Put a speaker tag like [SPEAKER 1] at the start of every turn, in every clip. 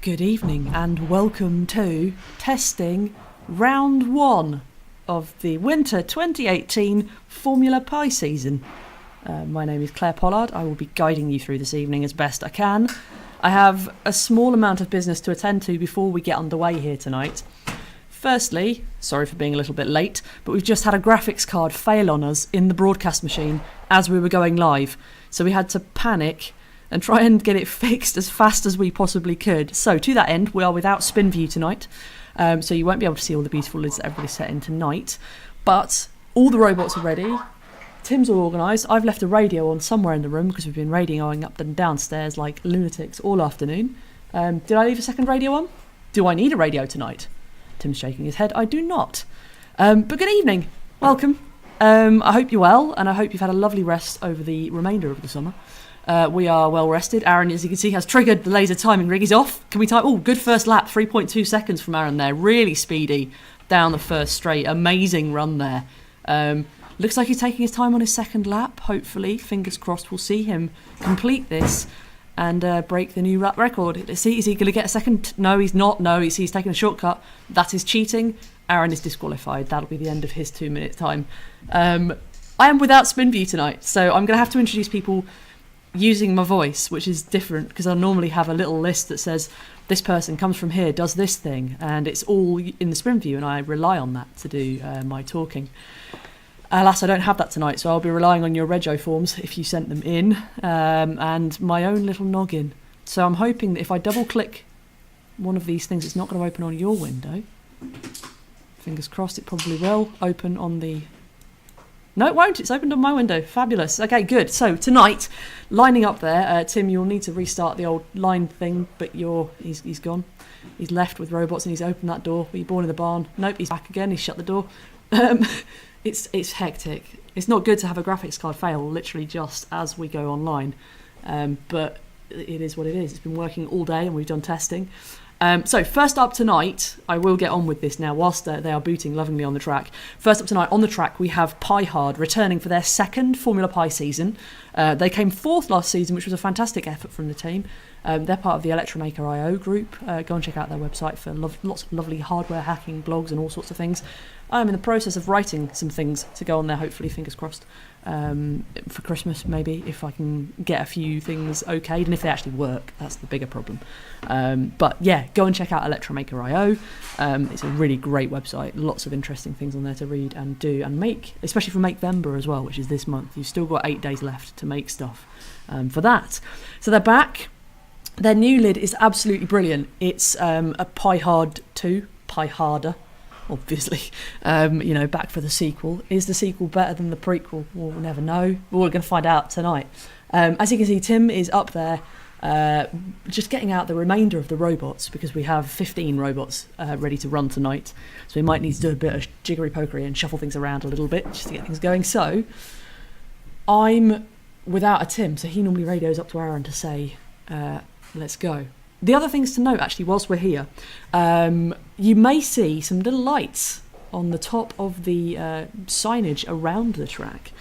[SPEAKER 1] Good evening and welcome to testing round 1 of the winter 2018 Formula Pi season. My name is Claire Pollard. I will be guiding you through this evening as best I can. I have a small amount of business to attend to before we get underway here tonight. Firstly, sorry for being a little bit late, but we've just had a graphics card fail on us in the broadcast machine as we were going live. So we had to panic and try and get it fixed as fast as we possibly could. So to that end, we are without spin view tonight. So you won't be able to see all the beautiful lids that everybody's set in tonight. But all the robots are ready. Tim's all organised. I've left a radio on somewhere in the room because we've been radioing up and downstairs like lunatics all afternoon. Did I leave a second radio on? Do I need a radio tonight? Tim's shaking his head. I do not. But good evening. Welcome. I hope you're well, and I hope you've had a lovely rest over the remainder of the summer. We are well rested. Aaron, as you can see, has triggered the laser timing rig. He's off. Can we type? Oh, good first lap. 3.2 seconds from Aaron there. Really speedy down the first straight. Amazing run there. Looks like he's taking his time on his second lap. Hopefully, fingers crossed, we'll see him complete this and break the new lap record. Let's see, is he going to get a second? No, he's not. No, he's taking a shortcut. That is cheating. Aaron is disqualified. That'll be the end of his 2 minute time. I am without spin view tonight, so I'm going to have to introduce people using my voice, which is different because I normally have a little list that says this person comes from here, does this thing, and it's all in the spin view, and I rely on that to do my talking. Alas, I don't have that tonight, so I'll be relying on your rego forms if you sent them in, and my own little noggin. So I'm hoping that if I double click one of these things, it's not going to open on your window. Fingers crossed, it probably will open on the... No, it won't. It's opened on my window. Fabulous. Okay, good. So tonight, lining up there, Tim, you'll need to restart the old line thing, but he's gone. He's left with robots and he's opened that door. Were you born in the barn? Nope, he's back again. He's shut the door. It's hectic. It's not good to have a graphics card fail literally just as we go online, but it is what it is. It's been working all day and we've done testing. So first up tonight, I will get on with this now whilst they are booting lovingly on the track. First up tonight on the track, we have Pi Hard returning for their second Formula Pi season. They came fourth last season, which was a fantastic effort from the team. They're part of the IQAudioIO group. Go and check out their website for lots of lovely hardware hacking blogs and all sorts of things. I'm in the process of writing some things to go on there, hopefully, fingers crossed, for Christmas maybe, if I can get a few things okayed, and if they actually work, that's the bigger problem. But yeah, go and check out Electromaker.io. It's a really great website, lots of interesting things on there to read and do and make, especially for Makevember as well, which is this month. You've still got 8 days left to make stuff for that. So they're back. Their new lid is absolutely brilliant. It's a Pi Hard 2, Pi Harder, obviously, back for the sequel. Is the sequel better than the prequel? We'll never know. We're going to find out tonight. As you can see, Tim is up there just getting out the remainder of the robots because we have 15 robots ready to run tonight. So we might need to do a bit of jiggery-pokery and shuffle things around a little bit just to get things going. So I'm without a Tim, so he normally radios up to Aaron to say, let's go. The other things to note, actually, whilst we're here, you may see some little lights on the top of the signage around the track.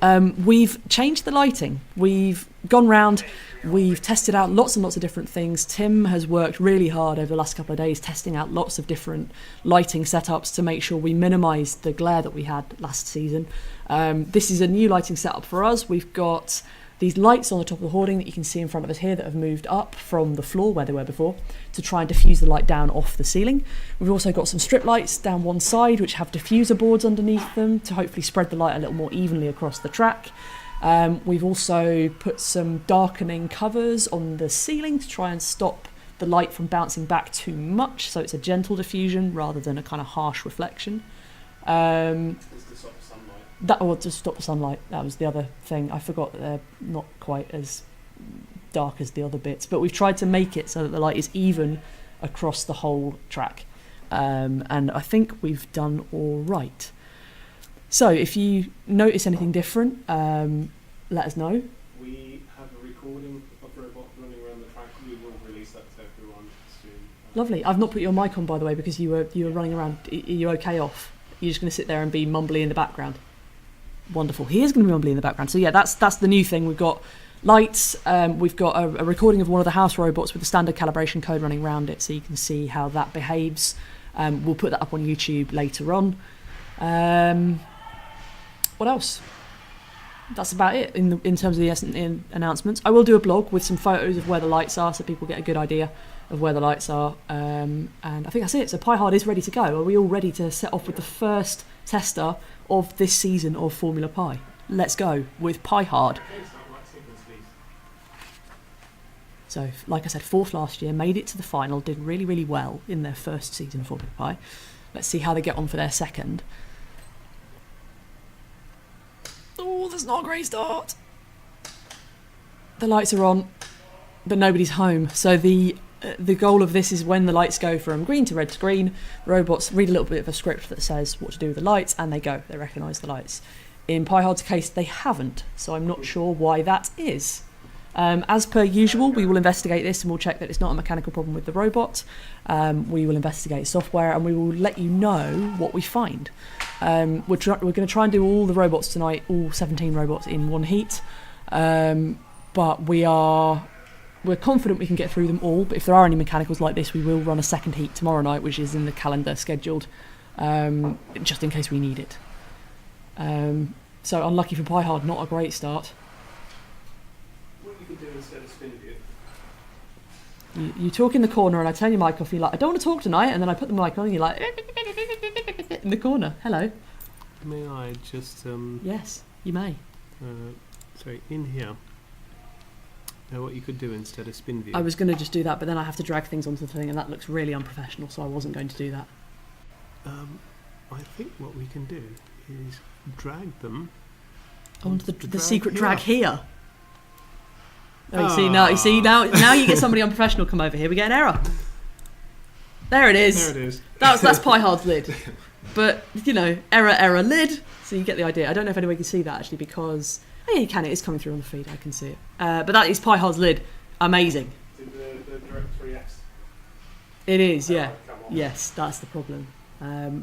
[SPEAKER 1] We've changed the lighting. We've gone round, we've tested out lots and lots of different things. Tim has worked really hard over the last couple of days testing out lots of different lighting setups to make sure we minimise the glare that we had last season. This is a new lighting setup for us. We've got these lights on the top of the hoarding that you can see in front of us here that have moved up from the floor where they were before to try and diffuse the light down off the ceiling. We've also got some strip lights down one side which have diffuser boards underneath them to hopefully spread the light a little more evenly across the track. We've also put some darkening covers on the ceiling to try and stop the light from bouncing back too much, so it's a gentle diffusion rather than a kind of harsh reflection. To stop the sunlight. That was the other thing. I forgot that they're not quite as dark as the other bits, but we've tried to make it so that the light is even across the whole track, and I think we've done all right. So if you notice anything different, let us know. We have a recording of robot running around the track. We will release that to everyone soon. Lovely. I've not put your mic on, by the way, because you were running around. Are you okay off? You're just going to sit there and be mumbly in the background? Wonderful. He is going to be mumbly in the background. So yeah, that's the new thing. We've got Lights, we've got a recording of one of the house robots with the standard calibration code running around it, so you can see how that behaves. We'll put that up on YouTube later on. What else? That's about it in terms of the announcements. I will do a blog with some photos of where the lights are, so people get a good idea of where the lights are. And I think that's it. So Pi-Hard is ready to go. Are we all ready to set off with the first tester of this season of Formula Pi? Let's go with Pi-Hard. So, like I said, 4th last year, made it to the final, did really, really well in their first season of Formula Pi. Let's see how they get on for their second. Oh, that's not a great start. The lights are on, but nobody's home. So the goal of this is when the lights go from green to red to green, the robots read a little bit of a script that says what to do with the lights, and they go. They recognise the lights. In Pi-Hard's case, they haven't, so I'm not sure why that is. As per usual, we will investigate this and we'll check that it's not a mechanical problem with the robot. We will investigate software and we will let you know what we find. We're going to try and do all the robots tonight, all 17 robots in one heat. But we're confident we can get through them all. But if there are any mechanicals like this, we will run a second heat tomorrow night, which is in the calendar scheduled, just in case we need it. So unlucky for Pi-Hard, not a great start.
[SPEAKER 2] Do instead of spin view.
[SPEAKER 1] You talk in the corner and I turn your mic off and you're like, I don't want to talk tonight, and then I put the mic on and you're like in the corner. Hello.
[SPEAKER 2] May I just
[SPEAKER 1] Yes, you may.
[SPEAKER 2] Sorry, in here. What you could do instead of spin view.
[SPEAKER 1] I was going to just do that, but then I have to drag things onto the thing and that looks really unprofessional, so I wasn't going to do that.
[SPEAKER 2] I think what we can do is drag them
[SPEAKER 1] onto the
[SPEAKER 2] drag
[SPEAKER 1] secret
[SPEAKER 2] here.
[SPEAKER 1] drag here. Oh, you see now you get somebody unprofessional come over here. We get an error. There it is.
[SPEAKER 2] There it is.
[SPEAKER 1] That's Pi-Hard's lid. But error lid. So you get the idea. I don't know if anyone can see that actually because yeah, you can. It is coming through on the feed. I can see it. But that is Pi-Hard's lid. Amazing.
[SPEAKER 2] Is it the Direct 3S?
[SPEAKER 1] It is. Yeah. Yes, that's the problem.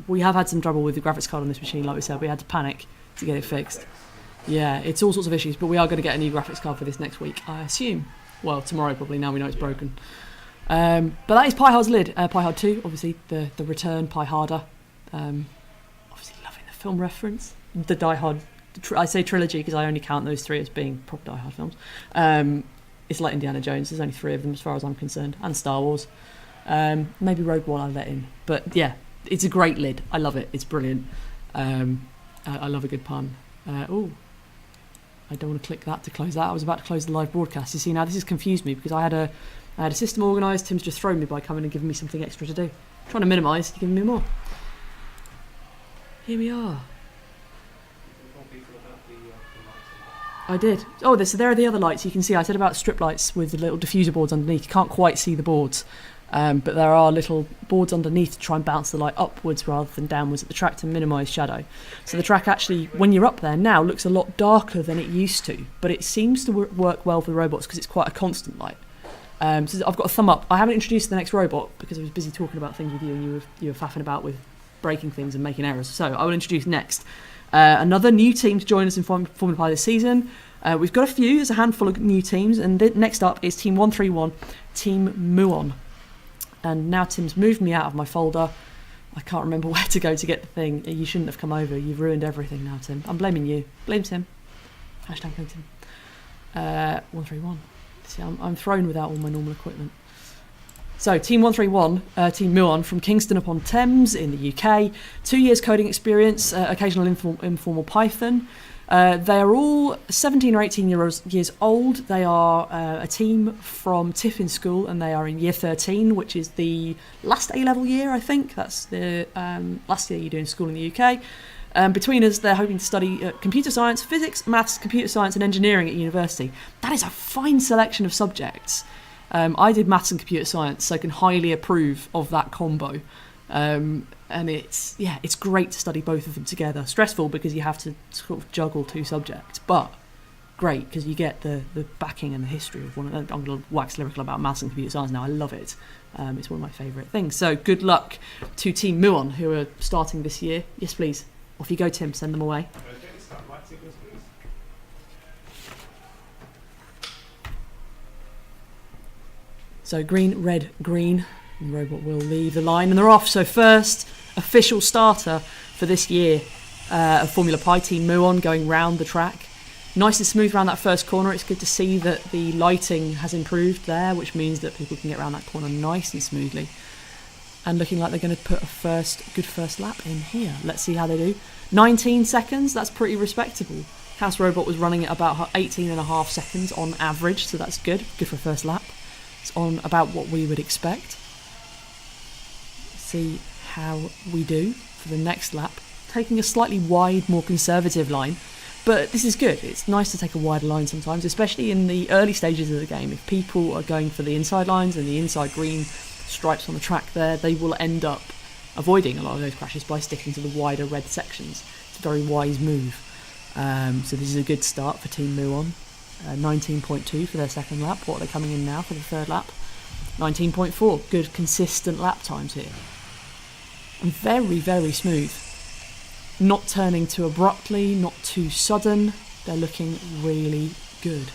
[SPEAKER 1] We have had some trouble with the graphics card on this machine. Like we said, we had to panic to get it fixed. Yeah, it's all sorts of issues, but we are going to get a new graphics card for this next week, I assume. Well, tomorrow probably, now we know it's broken. But that is Pi-Hard's lid. Pi-Hard 2, obviously, the return, Pi-Harder. Obviously loving the film reference. The Die Hard, I say trilogy because I only count those 3 as being proper Die Hard films. It's like Indiana Jones, there's only 3 of them as far as I'm concerned, and Star Wars. Maybe Rogue One I'll let in. But yeah, it's a great lid. I love it. It's brilliant. I love a good pun. I don't want to click that to close that. I was about to close the live broadcast. You see, now this has confused me because I had a system organised. Tim's just thrown me by coming and giving me something extra to do. I'm trying to minimise, you're giving me more. Here we are. I did. Oh, so there are the other lights. You can see I said about strip lights with the little diffuser boards underneath. You can't quite see the boards. But there are little boards underneath to try and bounce the light upwards rather than downwards at the track to minimise shadow. So the track actually, when you're up there now, looks a lot darker than it used to, but it seems to work well for the robots because it's quite a constant light. So I've got a thumb up. I haven't introduced the next robot because I was busy talking about things with you and you were faffing about with breaking things and making errors. So I will introduce next another new team to join us in Formula Pi this season. We've got a few, there's a handful of new teams, and next up is Team 131, Team Muon. And now Tim's moved me out of my folder. I can't remember where to go to get the thing. You shouldn't have come over. You've ruined everything now, Tim. I'm blaming you. Blame Tim. Hashtag blame Tim. 131. See, I'm thrown without all my normal equipment. So, Team 131, Team Muon from Kingston upon Thames in the UK. 2 years coding experience, occasional informal Python. They are all 17 or 18 years old. They are a team from Tiffin School, and they are in year 13, which is the last A-level year, I think. That's the last year you do in school in the UK. Between us, they're hoping to study computer science, physics, maths, computer science and engineering at university. That is a fine selection of subjects. I did maths and computer science, so I can highly approve of that combo. And it's great to study both of them together. Stressful because you have to sort of juggle 2 subjects, but great because you get the backing and the history of one of them. I'm going to wax lyrical about maths and computer science now. I love it. It's one of my favourite things. So good luck to Team Muon who are starting this year. Yes, please. Off you go, Tim. Send them away. So green, red, green. And the robot will leave the line and they're off. So first official starter for this year of Formula Pi, Team Muon, going round the track. Nice and smooth around that first corner. It's good to see that the lighting has improved there, which means that people can get around that corner nice and smoothly. And looking like they're going to put a good first lap in here. Let's see how they do. 19 seconds, that's pretty respectable. House Robot was running at about 18.5 seconds on average, so that's good. Good for a first lap. It's on about what we would expect. See how we do for the next lap. Taking a slightly wide, more conservative line. But this is good. It's nice to take a wider line sometimes, especially in the early stages of the game. If people are going for the inside lines and the inside green stripes on the track there, they will end up avoiding a lot of those crashes by sticking to the wider red sections. It's a very wise move. So this is a good start for Team Muon. 19.2 for their second lap. What are they coming in now for the third lap? 19.4. Good consistent lap times here. And very, very smooth. Not turning too abruptly, not too sudden. They're looking really good.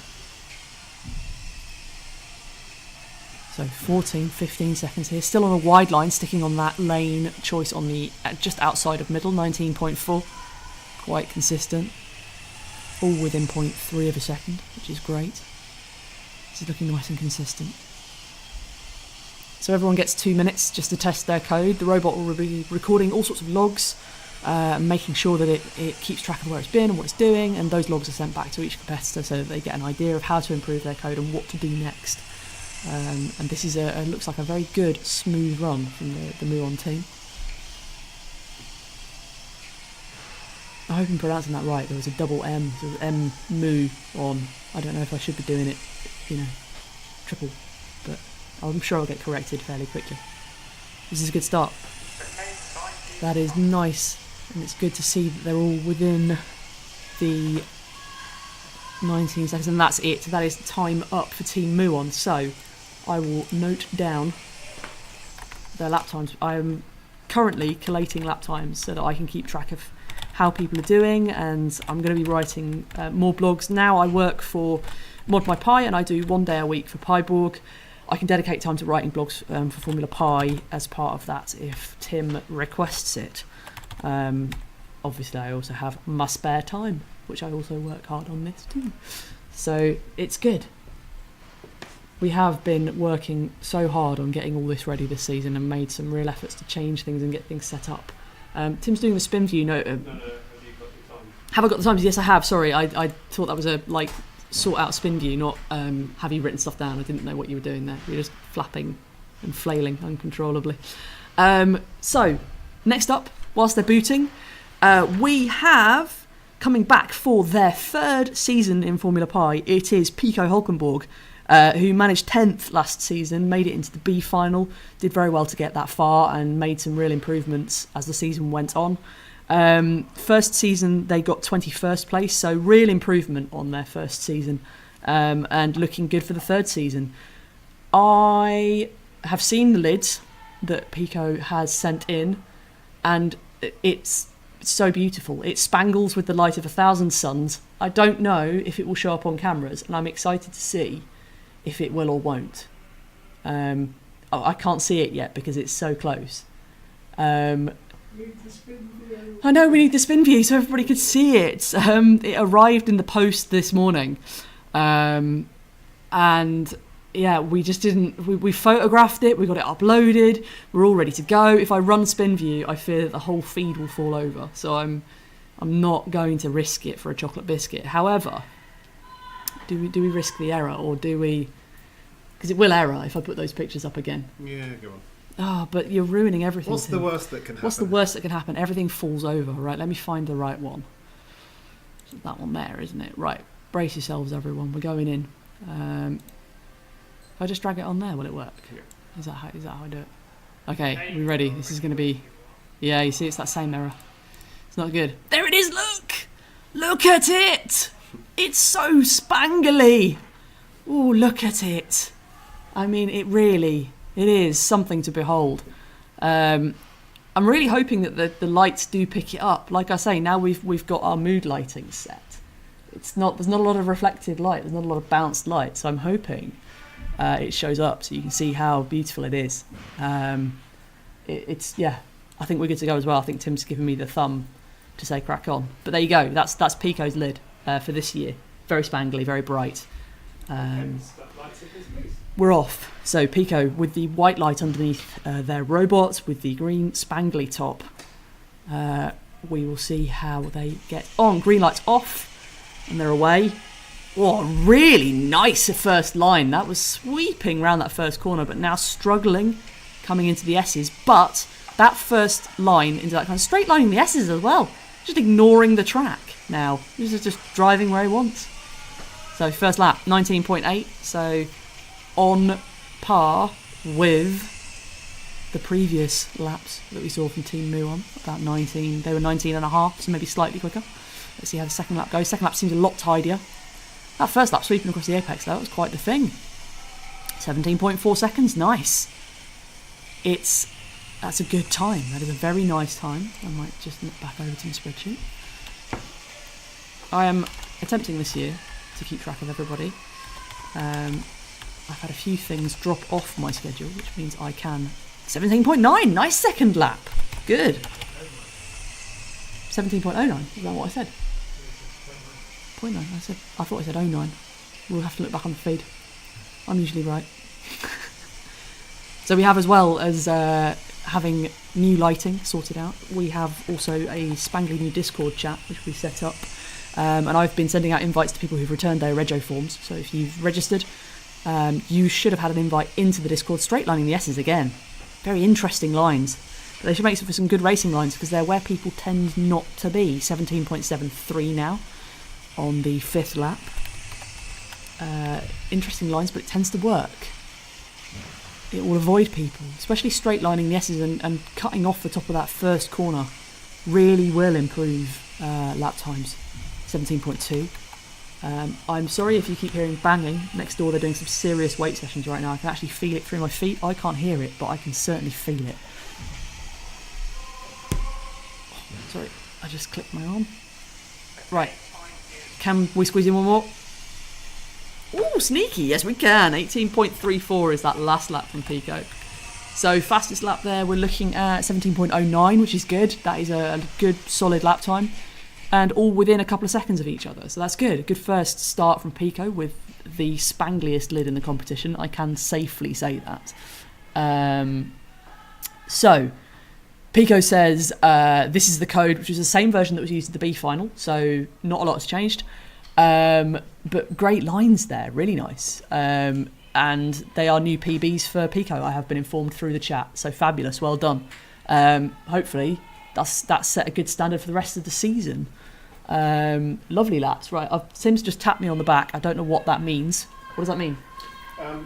[SPEAKER 1] So 14, 15 seconds here. Still on a wide line, sticking on that lane choice on the just outside of middle, 19.4. Quite consistent. All within 0.3 of a second, which is great. This is looking nice and consistent. So everyone gets 2 minutes just to test their code. The robot will be recording all sorts of logs, making sure that it keeps track of where it's been and what it's doing, and those logs are sent back to each competitor so that they get an idea of how to improve their code and what to do next. And this is looks like a very good, smooth run from the Muon team. I hope I'm pronouncing that right. There was a double M, so M Mu on. I don't know if I should be doing it, triple, but I'm sure I'll get corrected fairly quickly. This is a good start. That is nice, and it's good to see that they're all within the 19 seconds, and that's it. That is time up for Team Muon. So I will note down their lap times. I am currently collating lap times so that I can keep track of how people are doing, and I'm going to be writing more blogs. Now I work for Mod My Pi, and I do 1 day a week for PiBorg. I can dedicate time to writing blogs for Formula Pi as part of that if Tim requests it. Obviously I also have my spare time, which I also work hard on this too. So it's good. We have been working so hard on getting all this ready this season and made some real efforts to change things and get things set up. Tim's doing the spin view. No, have you got the times? Have I got the times? Yes, I have. Sorry, I thought that was a sort out spin view, not have you written stuff down. I didn't know what you were doing there. You were just flapping and flailing uncontrollably. So next up, whilst they're booting, we have coming back for their third season in Formula Pi. It is Pico HulkenBorg, who managed 10th last season, made it into the B final, did very well to get that far and made some real improvements as the season went on. First season they got 21st place, so real improvement on their first season, and looking good for the third season. I have seen the lids that Pico has sent in, and it's so beautiful. It spangles with the light of 1,000 suns. I don't know if it will show up on cameras, and I'm excited to see if it will or won't. I can't see it yet because it's so close. I know we need the spin view so everybody could see it. It arrived in the post this morning, and yeah, we just didn't. We photographed it. We got it uploaded. We're all ready to go. If I run spin view, I fear that the whole feed will fall over. So I'm not going to risk it for a chocolate biscuit. However, do we risk the error, or do we? Because it will error if I put those pictures up again.
[SPEAKER 2] Yeah, go on.
[SPEAKER 1] Oh, but you're ruining everything.
[SPEAKER 2] What's the worst that can happen?
[SPEAKER 1] What's the worst that can happen? Everything falls over, right? Let me find the right one. It's that one there, isn't it? Right. Brace yourselves, everyone. We're going in. If I just drag it on there, will it work?
[SPEAKER 2] Yeah.
[SPEAKER 1] Is that how I do it? Okay, we ready? This is going to be... Yeah, you see, it's that same error. It's not good. There it is, look! Look at it! It's so spangly! Oh, look at it. I mean, it is something to behold. I'm really hoping that the lights do pick it up. Like I say, now we've got our mood lighting set. There's not a lot of reflected light. There's not a lot of bounced light. So I'm hoping it shows up, so you can see how beautiful it is. It's I think we're good to go as well. I think Tim's given me the thumb to say crack on. But there you go. That's Pico's lid for this year. Very spangly, very bright. We're off. So Pico with the white light underneath their robot with the green spangly top. We will see how they get on. Green light's off and they're away. Oh, really nice first line. That was sweeping around that first corner, but now struggling coming into the S's. But that first line into that kind of straight lining the S's as well. Just ignoring the track now. This is just driving where he wants. So first lap, 19.8. So on par with the previous laps that we saw from Team Muon. About 19. They were 19 and a half, so maybe slightly quicker. Let's see how the second lap goes. Second lap seems a lot tidier. That first lap sweeping across the apex, that was quite the thing. 17.4 seconds, nice. That's a good time. That is a very nice time. I might just look back over to my spreadsheet. I am attempting this year to keep track of everybody. I've had a few things drop off my schedule, which means I can. 17.9, nice second lap. Good. 17.09, is that what I said? 0.9, I thought I said 09. We'll have to look back on the feed. I'm usually right. So we have, as well as having new lighting sorted out, we have also a spangly new Discord chat which we set up, and I've been sending out invites to people who've returned their rego forms. So if you've registered, you should have had an invite into the Discord. Straight lining the S's again, very interesting lines, but they should make for some good racing lines because they're where people tend not to be. 17.73 now on the fifth lap. Interesting lines, but it tends to work. It will avoid people, especially straight lining the S's and cutting off the top of that first corner really will improve lap times. 17.2. I'm sorry if you keep hearing banging next door. They're doing some serious weight sessions right now. I can actually feel it through my feet. I can't hear it, but I can certainly feel it. Sorry, I just clicked my arm. Right, can we squeeze in one more? Ooh, sneaky, yes we can. 18.34 is that last lap from Pico. So fastest lap there, we're looking at 17.09, which is good. That is a good solid lap time. And all within a couple of seconds of each other. So that's good. A good first start from Pico with the spangliest lid in the competition. I can safely say that. So Pico says this is the code, which is the same version that was used at the B final. So not a lot has changed. But great lines there, really nice. And they are new PBs for Pico, I have been informed through the chat. So fabulous, well done. Hopefully that's set a good standard for the rest of the season. Lovely laps, right? Tim's just tapped me on the back. I don't know what that means. What does that mean?
[SPEAKER 2] I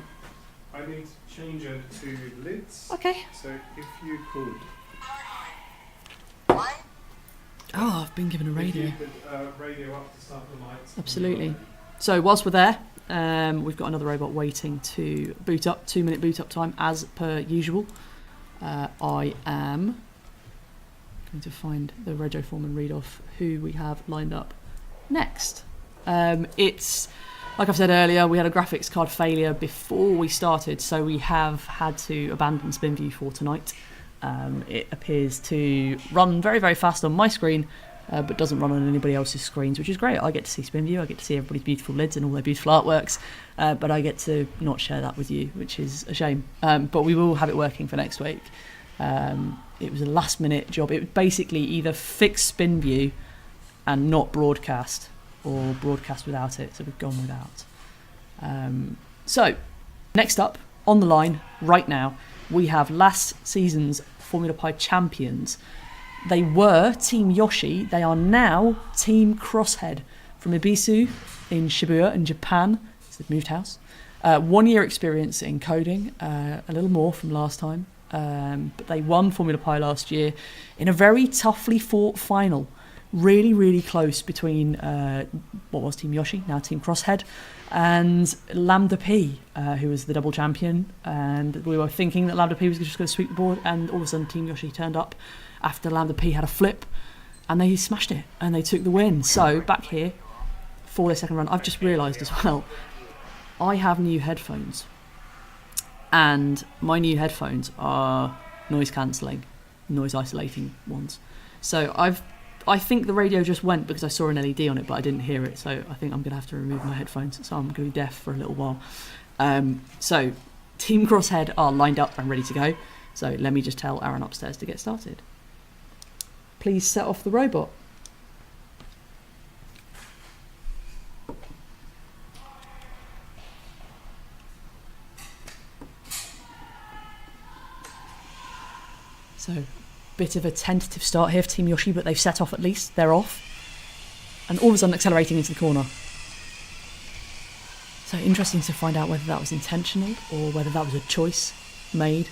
[SPEAKER 2] need to change it to lids.
[SPEAKER 1] Okay.
[SPEAKER 2] So if you could.
[SPEAKER 1] Oh, I've been given a radio.
[SPEAKER 2] If you could radio up to start the lights.
[SPEAKER 1] Absolutely. So whilst we're there, we've got another robot waiting to boot up. 2-minute boot up time as per usual. I am going to find the rego form and read off who we have lined up next. It's, like I've said earlier, we had a graphics card failure before we started, so we have had to abandon SpinView for tonight. It appears to run very, very fast on my screen, but doesn't run on anybody else's screens, which is great. I get to see SpinView, I get to see everybody's beautiful lids and all their beautiful artworks, but I get to not share that with you, which is a shame. But we will have it working for next week. It was a last minute job. It would basically either fix SpinView and not broadcast, or broadcast without it, so we've gone without. So, next up, on the line, right now, we have last season's Formula Pi champions. They were Team Yoshi, they are now Team Crosshead from Ibisu in Shibuya in Japan. So they've moved house. 1 year experience in coding, a little more from last time. But they won Formula Pi last year in a very toughly fought final. Really, really close between what was Team Yoshi, now Team Crosshead, and Lambda P, who was the double champion. And we were thinking that Lambda P was just going to sweep the board, and all of a sudden Team Yoshi turned up after Lambda P had a flip, and they smashed it, and they took the win. So back here for their second run, I've just realised as well, I have new headphones. and my new headphones are noise cancelling, noise isolating ones. So I think the radio just went because I saw an LED on it, but I didn't hear it. So I think I'm going to have to remove my headphones. So I'm going to be deaf for a little while. So Team Crosshead are lined up and ready to go. So let me just tell Aaron upstairs to get started. Please set off the robot. So, bit of a tentative start here for Team Yoshi, but they've set off at least. They're off. And all of a sudden accelerating into the corner. So interesting to find out whether that was intentional or whether that was a choice made.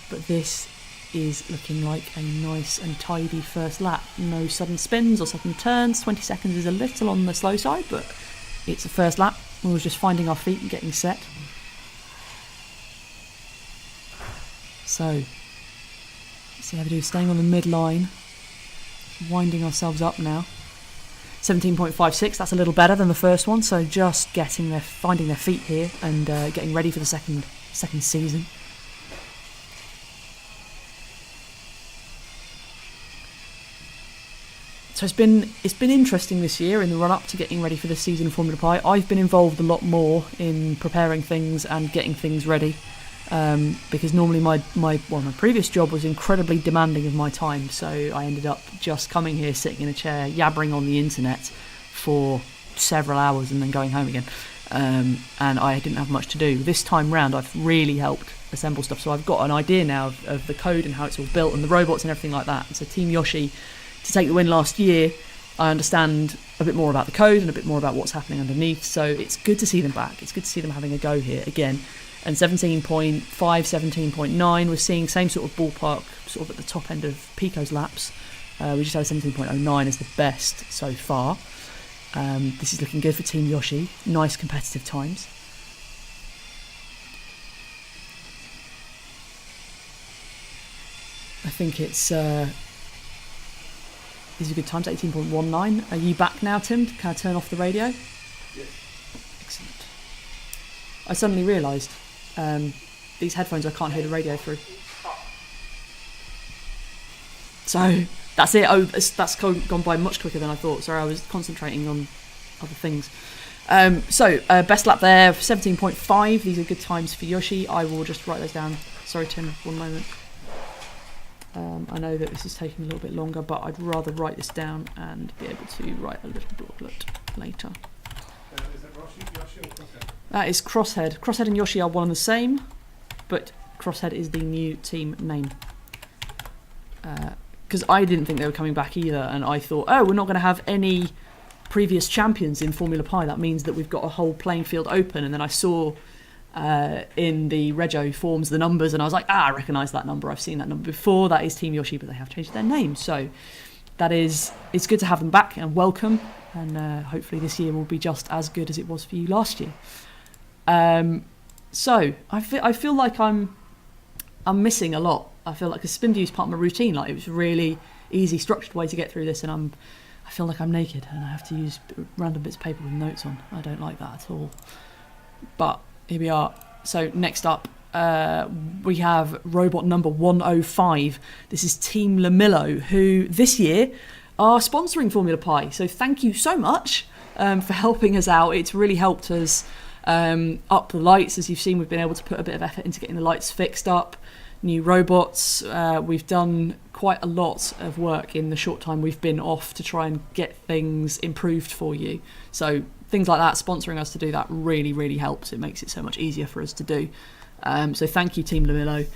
[SPEAKER 1] But this is looking like a nice and tidy first lap. No sudden spins or sudden turns. 20 seconds is a little on the slow side, but it's a first lap. We were just finding our feet and getting set. So, let's see how we do. Staying on the mid-line. Winding ourselves up now. 17.56, that's a little better than the first one. So just finding their feet here and getting ready for the second season. So it's been interesting this year in the run-up to getting ready for the season of Formula Pi. I've been involved a lot more in preparing things and getting things ready. Because normally my previous job was incredibly demanding of my time, so I ended up just coming here, sitting in a chair, yabbering on the internet for several hours and then going home again, and I didn't have much to do. This time round I've really helped assemble stuff, so I've got an idea now of the code and how it's all built and the robots and everything like that. And so Team Yoshi, to take the win last year, I understand a bit more about the code and a bit more about what's happening underneath, so it's good to see them back. It's good to see them having a go here again. And 17.5, 17.9, we're seeing same sort of ballpark, sort of at the top end of Pico's laps. We just had a 17.09 as the best so far. This is looking good for Team Yoshi. Nice competitive times. I think it's these are good times. 18.19. Are you back now, Tim? Can I turn off the radio?
[SPEAKER 2] Yes.
[SPEAKER 1] Excellent. I suddenly realised these headphones I can't hear the radio through. So that's it. Oh, that's gone by much quicker than I thought. Sorry, I was concentrating on other things. Best lap there, 17.5. These are good times for Yoshi. I will just write those down. Sorry, Tim, 1 moment. I know that this is taking a little bit longer, but I'd rather write this down and be able to write a little booklet later.
[SPEAKER 2] Is that Yoshi or Crosshead?
[SPEAKER 1] That is Crosshead. Crosshead and Yoshi are one and the same, but Crosshead is the new team name. Because I didn't think they were coming back either, and I thought, oh, we're not going to have any previous champions in Formula Pi. That means that we've got a whole playing field open. And then I saw in the Rego forms the numbers, and I was like, I recognise that number. I've seen that number before. That is Team Yoshi, but they have changed their name. So it's good to have them back and welcome. And hopefully this year will be just as good as it was for you last year. So I feel like I'm missing a lot. I feel like a spin view is part of my routine. Like, it was a really easy, structured way to get through this, and I feel like I'm naked and I have to use random bits of paper with notes on. I don't like that at all. But here we are. So next up, we have robot number 105. This is Team Limilo, who this year are sponsoring Formula Pi. So thank you so much for helping us out. It's really helped us up the lights. As you've seen, we've been able to put a bit of effort into getting the lights fixed up, new robots. We've done quite a lot of work in the short time we've been off to try and get things improved for you. So things like that, sponsoring us to do that really, really helps. It makes it so much easier for us to do. So thank you, Team Limilo.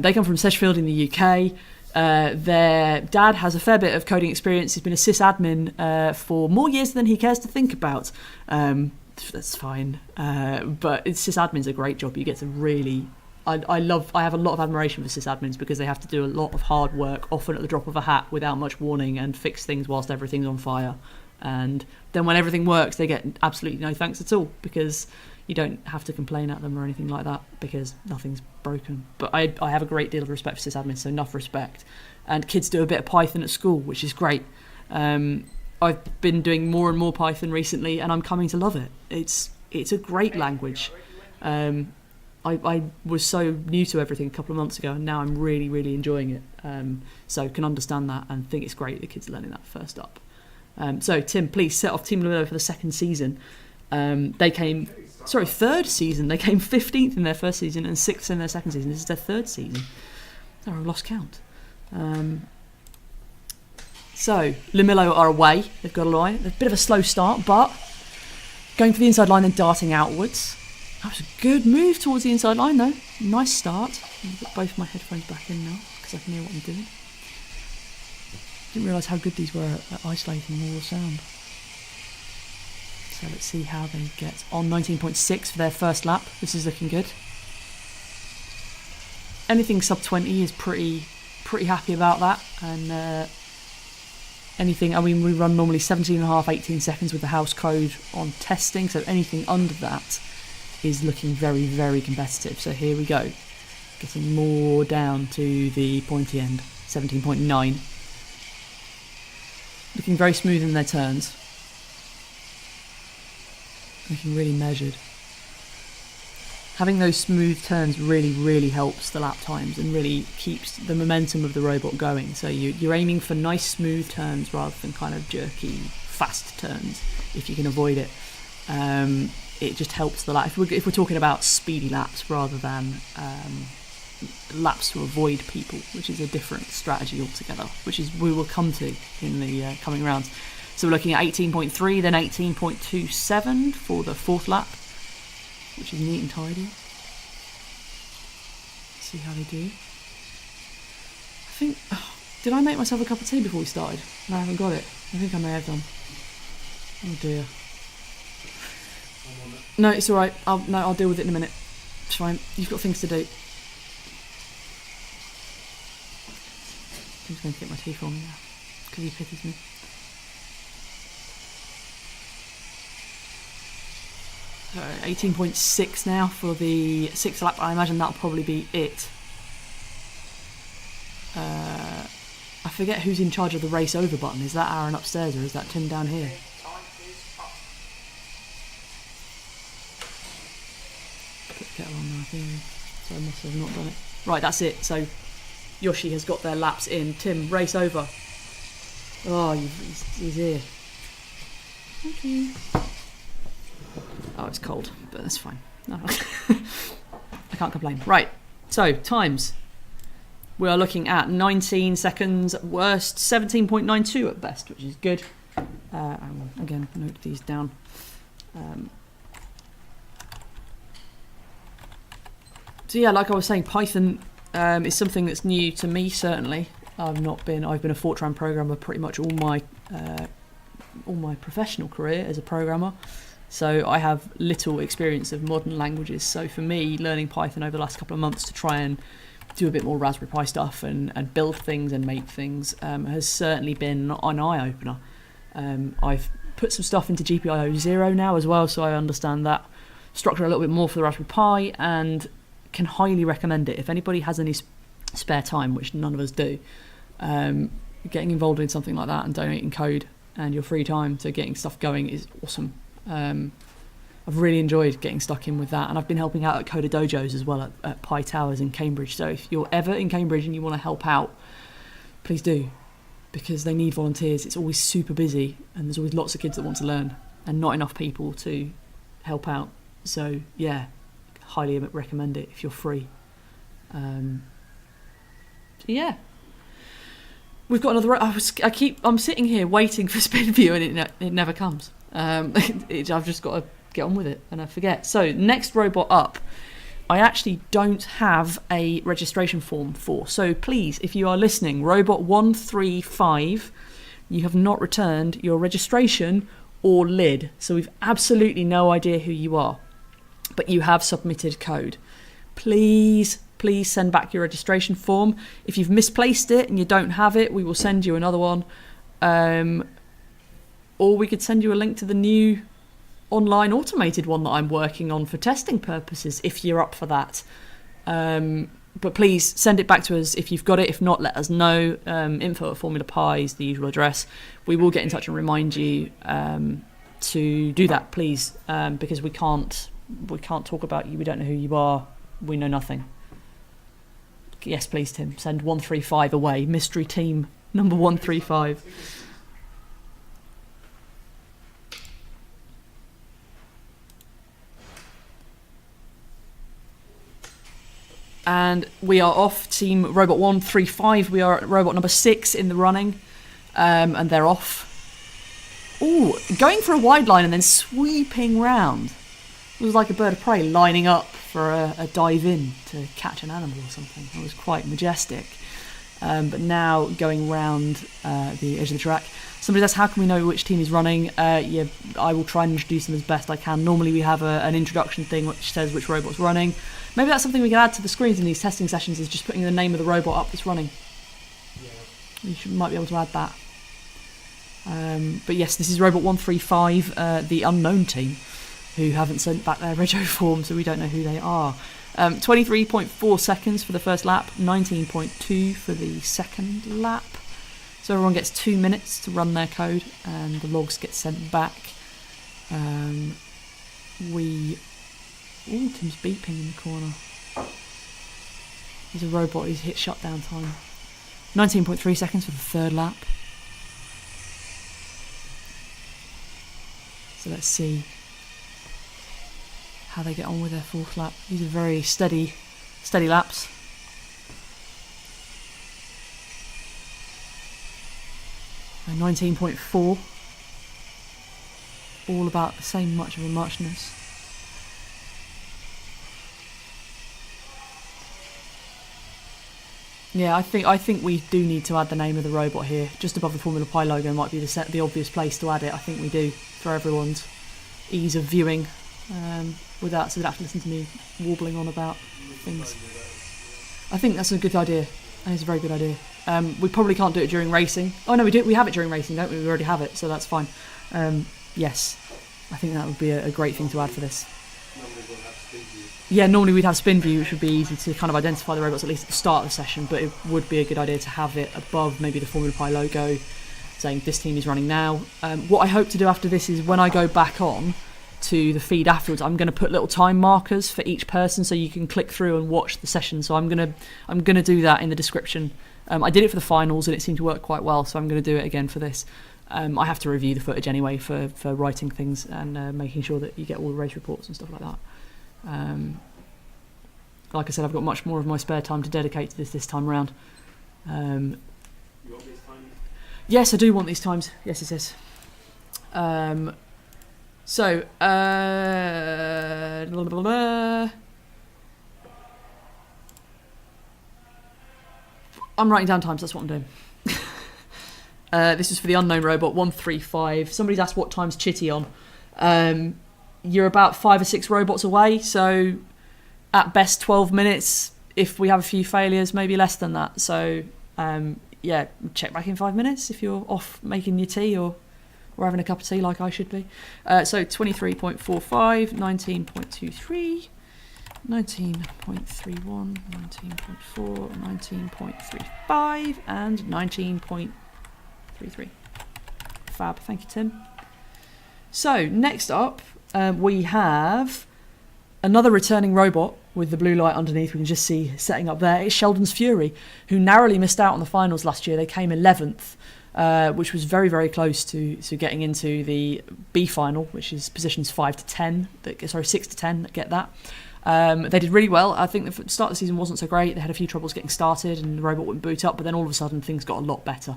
[SPEAKER 1] They come from Sedgefield in the UK. Their dad has a fair bit of coding experience. He's been a sysadmin for more years than he cares to think about. That's fine. But sysadmin's a great job. You get to really... I have a lot of admiration for sysadmins because they have to do a lot of hard work, often at the drop of a hat, without much warning, and fix things whilst everything's on fire. And then when everything works, they get absolutely no thanks at all, because you don't have to complain at them or anything like that, because nothing's broken. But I have a great deal of respect for sysadmins, so enough respect. And kids do a bit of Python at school, which is great. I've been doing more and more Python recently, and I'm coming to love it. It's it's a great language. I was so new to everything a couple of months ago, and now I'm really, really enjoying it. So can understand that and think it's great the kids are learning that first up. So Tim, please set off Team Limilo for the second season. Third season. They came 15th in their first season and 6th in their second season. This is their third season. Oh, I've lost count. So Limilo are away. They've got a bit of a slow start, but going for the inside line and darting outwards. That was a good move towards the inside line, though. Nice start. I've got both my headphones back in now because I can hear what I'm doing. Didn't realise how good these were at isolating all the sound. So let's see how they get on. 19.6 for their first lap. This is looking good. Anything sub 20 is pretty happy about that. And we run normally 17.5, 18 seconds with the house code on testing. So anything under that is looking very, very competitive. So here we go. Getting more down to the pointy end. 17.9. Looking very smooth in their turns. Looking really measured. Having those smooth turns really, really helps the lap times and really keeps the momentum of the robot going. So you're aiming for nice smooth turns rather than kind of jerky, fast turns if you can avoid it. It just helps the lap. If we're talking about speedy laps rather than laps to avoid people, which is a different strategy altogether, which is we will come to in the coming rounds. So we're looking at 18.3, then 18.27 for the fourth lap, which is neat and tidy. Let's see how they do. I think, did I make myself a cup of tea before we started? No, I haven't got it. I think I may have done. Oh dear. No, it's all right. I'll deal with it in a minute. It's fine. You've got things to do. Tim's going to get my tea for me now because he pities me. So 18.6 now for the sixth lap. I imagine that'll probably be it. I forget who's in charge of the race over button. Is that Aaron upstairs or is that Tim down here? Put the kettle on now, so I must have not done it. Right, that's it. So Yoshi has got their laps in. Tim, race over. Oh, he's here. Thank you. Oh, it's cold, but that's fine. No. I can't complain. Right, so times. We are looking at 19 seconds at worst, 17.92 at best, which is good. I will again note these down. So yeah, like I was saying, Python is something that's new to me. Certainly, I've been a Fortran programmer pretty much all my professional career as a programmer. So I have little experience of modern languages. So for me, learning Python over the last couple of months to try and do a bit more Raspberry Pi stuff and build things and make things has certainly been an eye-opener. I've put some stuff into GPIO 0 now as well, so I understand that structure a little bit more for the Raspberry Pi and can highly recommend it. If anybody has any spare time, which none of us do, getting involved in something like that and donating code and your free time to getting stuff going is awesome. I've really enjoyed getting stuck in with that, and I've been helping out at Coder Dojos as well at Pi Towers in Cambridge. So if you're ever in Cambridge and you want to help out, please do, because they need volunteers. It's always super busy and there's always lots of kids that want to learn and not enough people to help out. So yeah, highly recommend it if you're free. Yeah, we've got another. I'm sitting here waiting for spin view and it never comes. I've just got to get on with it and I forget. So next robot up, I actually don't have a registration form for. So please, if you are listening, robot 135, you have not returned your registration or lid. So we've absolutely no idea who you are, but you have submitted code. Please send back your registration form. If you've misplaced it and you don't have it, we will send you another one. Or we could send you a link to the new online automated one that I'm working on for testing purposes, if you're up for that. But please send it back to us if you've got it. If not, let us know. Info@Formula Pi is the usual address. We will get in touch and remind you to do that, please, because we can't talk about you. We don't know who you are. We know nothing. Yes, please, Tim. Send 135 away. Mystery team number 135. And we are off. Team Robot 135. We are at robot number 6 in the running. And they're off. Ooh, going for a wide line and then sweeping round. It was like a bird of prey lining up for a dive in to catch an animal or something. It was quite majestic. But now going round the edge of the track. Somebody asks, how can we know which team is running? Yeah, I will try and introduce them as best I can. Normally we have an introduction thing which says which robot's running. Maybe that's something we can add to the screens in these testing sessions, is just putting the name of the robot up that's running. Yeah. Might be able to add that. But yes, this is Robot 135, the unknown team, who haven't sent back their rego form, so we don't know who they are. 23.4 seconds for the first lap, 19.2 for the second lap. So everyone gets 2 minutes to run their code, and the logs get sent back. Ooh, Tim's beeping in the corner. He's a robot, he's hit shutdown time. 19.3 seconds for the third lap. So let's see how they get on with their fourth lap. These are very steady laps. And 19.4. All about the same much of a muchness. Yeah, I think we do need to add the name of the robot here. Just above the Formula Pi logo might be the obvious place to add it. I think we do, for everyone's ease of viewing, so they'd have to listen to me warbling on about things. I think that's a good idea. I think it's a very good idea. We probably can't do it during racing. Oh no, we do. We have it during racing, don't we? We already have it, so that's fine. Yes, I think that would be a great thing to add for this. Yeah, normally we'd have spin view, which would be easy to kind of identify the robots at least at the start of the session, but it would be a good idea to have it above maybe the Formula Pi logo, saying this team is running now. What I hope to do after this is when I go back on to the feed afterwards, I'm going to put little time markers for each person so you can click through and watch the session. So I'm gonna do that in the description. I did it for the finals and it seemed to work quite well, so I'm going to do it again for this. I have to review the footage anyway for writing things and making sure that you get all the race reports and stuff like that. Like I said, I've got much more of my spare time to dedicate to this time around.
[SPEAKER 2] You want these times?
[SPEAKER 1] Yes, I do want these times. Yes, it says. So, blah, blah, blah. I'm writing down times, that's what I'm doing. This is for the unknown robot, 135. Somebody's asked what time's Chitty on. You're about 5 or 6 robots away, so at best 12 minutes. If we have a few failures, maybe less than that. So, yeah, check back in 5 minutes if you're off making your tea or having a cup of tea like I should be. So 23.45, 19.23, 19.31, 19.4, 19.35, and 19.33. Fab, thank you, Tim. So next up, we have another returning robot with the blue light underneath. We can just see setting up there. It's Sheldon's Fury, who narrowly missed out on the finals last year. They came 11th, which was very, very close to getting into the B final, which is positions 5 to 10. 6 to 10 that get that. They did really well. I think the start of the season wasn't so great. They had a few troubles getting started and the robot wouldn't boot up, but then all of a sudden things got a lot better,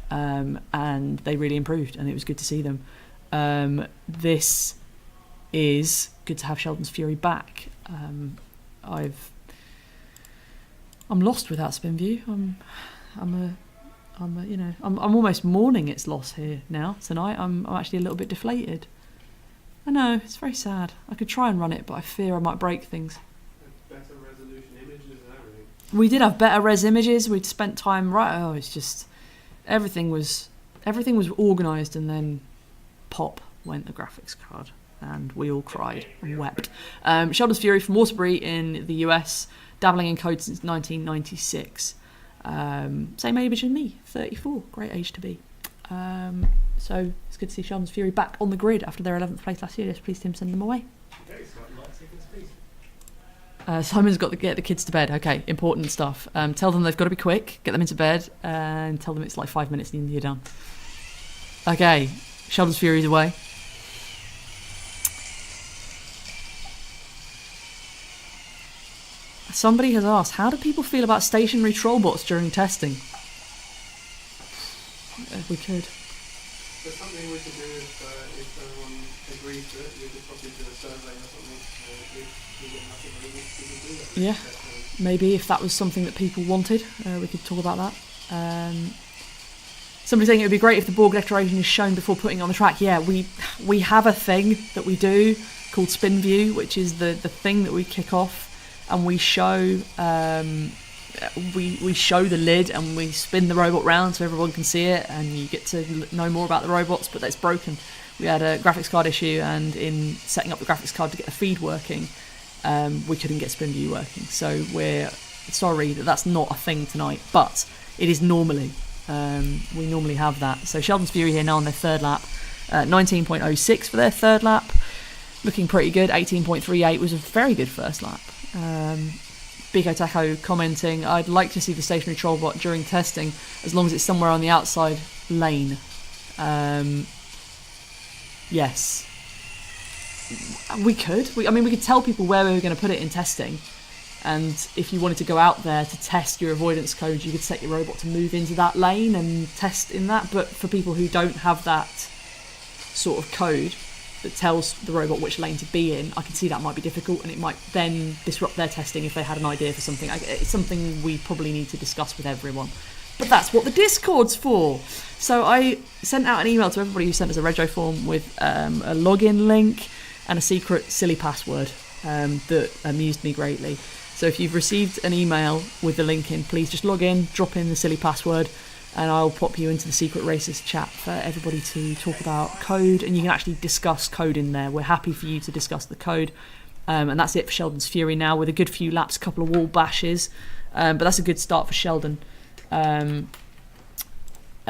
[SPEAKER 1] and they really improved, and it was good to see them. This is good to have Sheldon's Fury back. I'm lost without spin view. I'm almost mourning its loss here now tonight. I'm actually a little bit deflated. I know, it's very sad. I could try and run it, but I fear I might break things.
[SPEAKER 2] Better resolution images and everything.
[SPEAKER 1] We did have better res images. We'd spent time it's just everything was organised, and then pop went the graphics card, and we all cried and wept. Sheldon's Fury from Waterbury in the US, dabbling in code since 1996. Same age as me, 34. Great age to be. So it's good to see Sheldon's Fury back on the grid after their 11th place last year. Just pleased him send them away.
[SPEAKER 2] Okay, so I'd like to take this piece.
[SPEAKER 1] Simon's got to get the kids to bed. Okay, important stuff. Tell them they've got to be quick, get them into bed, and tell them it's like 5 minutes and you're done. Okay, Sheldon's Fury's away. Somebody has asked, how do people feel about stationary trollbots during testing? If we could.
[SPEAKER 2] There's something we could do if everyone agrees to it. We could probably do a survey or something. If we get nothing, we could do that.
[SPEAKER 1] Yeah, maybe if that was something that people wanted, we could talk about that. Somebody saying it would be great if the Borg declaration is shown before putting it on the track. Yeah, we have a thing that we do called Spin View, which is the thing that we kick off, and we show we show the lid and we spin the robot round so everyone can see it, and you get to know more about the robots, but that's broken. We had a graphics card issue, and in setting up the graphics card to get the feed working, we couldn't get Spin View working. So we're sorry that that's not a thing tonight, but it is normally. We normally have that. So Sheldon's Fury here now on their third lap. 19.06 for their third lap. Looking pretty good. 18.38 was a very good first lap. Pico Taco commenting, I'd like to see the stationary trollbot during testing, as long as it's somewhere on the outside lane. Yes. We could. We could tell people where we were going to put it in testing. And if you wanted to go out there to test your avoidance code, you could set your robot to move into that lane and test in that. But for people who don't have that sort of code that tells the robot which lane to be in, I can see that might be difficult, and it might then disrupt their testing if they had an idea for something. It's something we probably need to discuss with everyone. But that's what the Discord's for. So I sent out an email to everybody who sent us a rego form with a login link and a secret silly password that amused me greatly. So if you've received an email with the link in, please just log in, drop in the silly password, and I'll pop you into the Secret Racers chat for everybody to talk about code, and you can actually discuss code in there. We're happy for you to discuss the code. And that's it for Sheldon's Fury now, with a good few laps, a couple of wall bashes. But that's a good start for Sheldon. And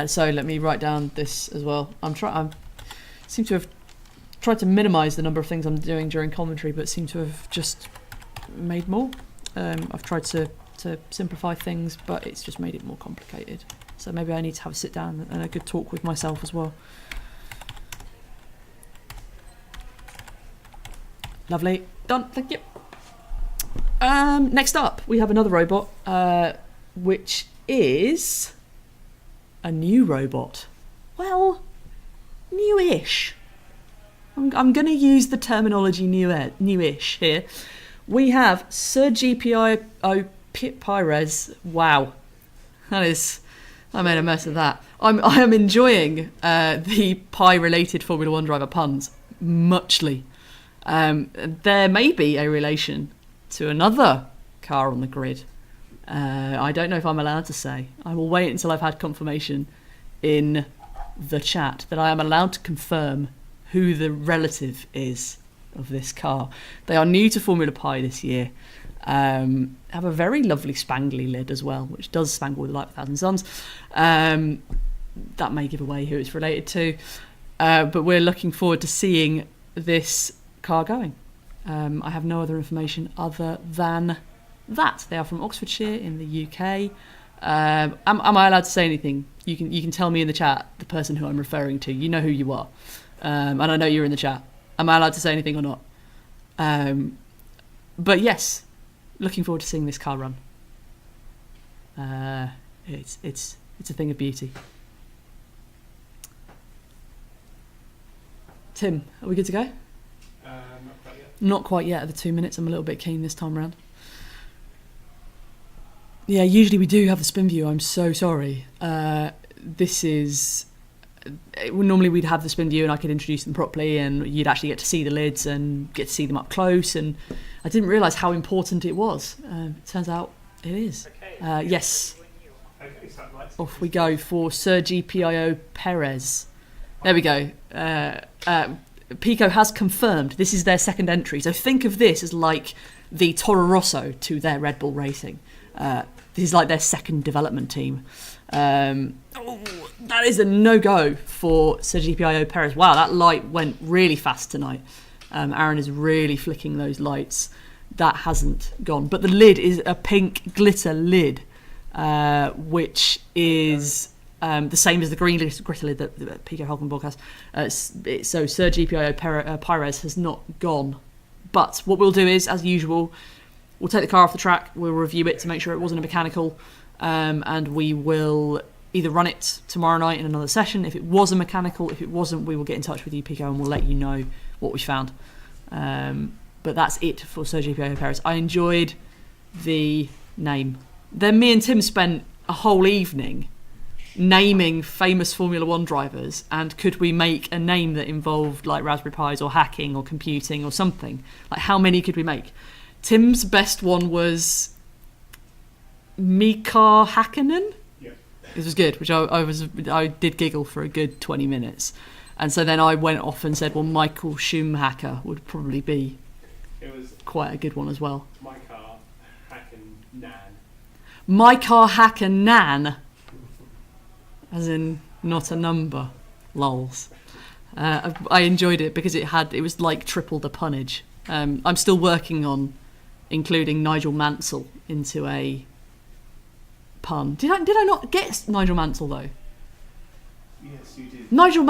[SPEAKER 1] so let me write down this as well. I seem to have tried to minimise the number of things I'm doing during commentary, but seem to have just made more. I've tried to simplify things, but it's just made it more complicated. So maybe I need to have a sit down and a good talk with myself as well. Lovely. Done. Thank you. Next up, we have another robot, which is a new robot. Well, newish. I'm going to use the terminology newish here. We have SerGPIO Pirez. Wow. I made a mess of that. I am enjoying the Pi-related Formula 1 driver puns muchly. There may be a relation to another car on the grid. I don't know if I'm allowed to say. I will wait until I've had confirmation in the chat that I am allowed to confirm who the relative is of this car. They are new to Formula Pi this year. Have a very lovely spangly lid as well, which does spangle with the light of 1,000 suns. That may give away who it's related to. But we're looking forward to seeing this car going. I have no other information other than that. They are from Oxfordshire in the UK. Am I allowed to say anything? You can tell me in the chat the person who I'm referring to. You know who you are. And I know you're in the chat. Am I allowed to say anything or not? But yes, looking forward to seeing this car run. It's a thing of beauty. Tim, are we good to go?
[SPEAKER 2] Not quite yet.
[SPEAKER 1] Not quite yet at the 2 minutes. I'm a little bit keen this time around. Yeah, usually we do have the spin view. I'm so sorry. Normally we'd have the spin view and I could introduce them properly and you'd actually get to see the lids and get to see them up close, and I didn't realise how important it was. It turns out it is.
[SPEAKER 2] Okay.
[SPEAKER 1] Yes.
[SPEAKER 2] Okay, so
[SPEAKER 1] Off we go for SerGPIO Pirez. There we go. Pico has confirmed this is their second entry. So think of this as like the Toro Rosso to their Red Bull Racing. This is like their second development team. That is a no-go for SerGPIO Pirez. Wow, that light went really fast tonight. Aaron is really flicking those lights. That hasn't gone. But the lid is a pink glitter lid, which is the same as the green glitter lid that Pico HulkenBorg has. So SerGPIO Pirez has not gone. But what we'll do is, as usual, we'll take the car off the track, we'll review it to make sure it wasn't a mechanical, and we will either run it tomorrow night in another session. If it was a mechanical, if it wasn't, we will get in touch with you, Pico, and we'll let you know what we found. But that's it for SerGPIO Pirez. I enjoyed the name. Then me and Tim spent a whole evening naming famous Formula One drivers, and could we make a name that involved like Raspberry Pis or hacking or computing or something? Like, how many could we make? Tim's best one was Mika Hakkinen. Yeah. This was good, which I did giggle for a good 20 minutes. And so then I went off and said, well, Michael Schumacher would probably be quite a good one as well.
[SPEAKER 2] Mika Hakkinen.
[SPEAKER 1] Mika Hakkinen. As in, not a number. Lols. I enjoyed it because it was like triple the punnage. I'm still working on including Nigel Mansell into a pun. Did I not get Nigel Mansell though?
[SPEAKER 2] Yes, you did.
[SPEAKER 1] Nigel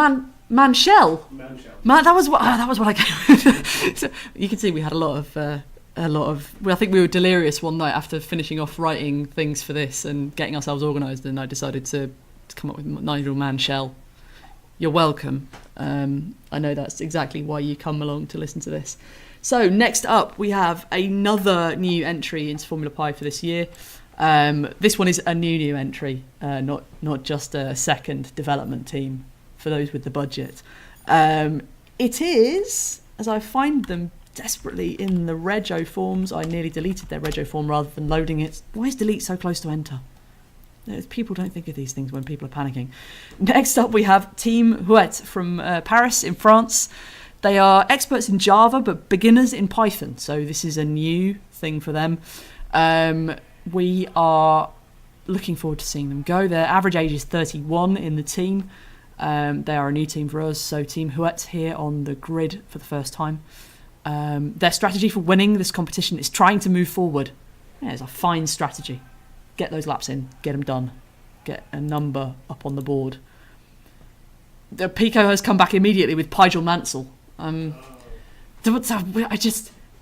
[SPEAKER 1] Manshell. That was what I came with. So you can see we had a lot of. I think we were delirious one night after finishing off writing things for this and getting ourselves organised, and I decided to come up with Nigel Manshell. You're welcome. I know that's exactly why you come along to listen to this. So next up, we have another new entry into Formula Pi for this year. This one is a new entry, not just a second development team for those with the budget. It is, as I find them desperately in the rego forms. I nearly deleted their rego form rather than loading it. Why is delete so close to enter? People don't think of these things when people are panicking. Next up, we have Team Houete from Paris in France. They are experts in Java, but beginners in Python. So this is a new thing for them. We are looking forward to seeing them go. Their average age is 31 in the team. They are a new team for us. So Team Houete here on the grid for the first time. Their strategy for winning this competition is trying to move forward. Yeah, it's a fine strategy. Get those laps in, get them done, get a number up on the board. The Pico has come back immediately with Nigel Mansell.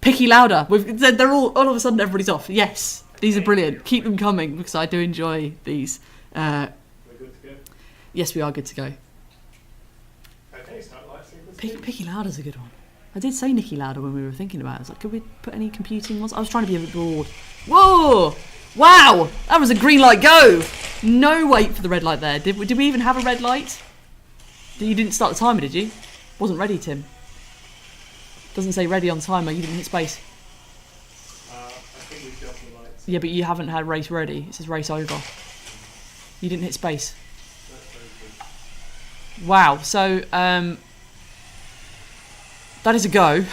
[SPEAKER 1] Picky louder. They're all of a sudden everybody's off. Yes, these are brilliant. Keep them coming because I do enjoy these.
[SPEAKER 2] We're good to go.
[SPEAKER 1] Yes, we are good to go.
[SPEAKER 2] Okay, start lighting.
[SPEAKER 1] Picky Lauder's a good one. I did say Nicky Lauder when we were thinking about it. I was like, could we put any computing ones? I was trying to be a bit broad. Whoa! Wow! That was a green light go! No wait for the red light there. Did we even have a red light? You didn't start the timer, did you? Wasn't ready, Tim. Doesn't say ready on timer. You didn't hit space.
[SPEAKER 2] I think we got the lights.
[SPEAKER 1] Yeah, but you haven't had race ready. It says race over. You didn't hit space.
[SPEAKER 2] That's very good.
[SPEAKER 1] Wow. So, that is a go.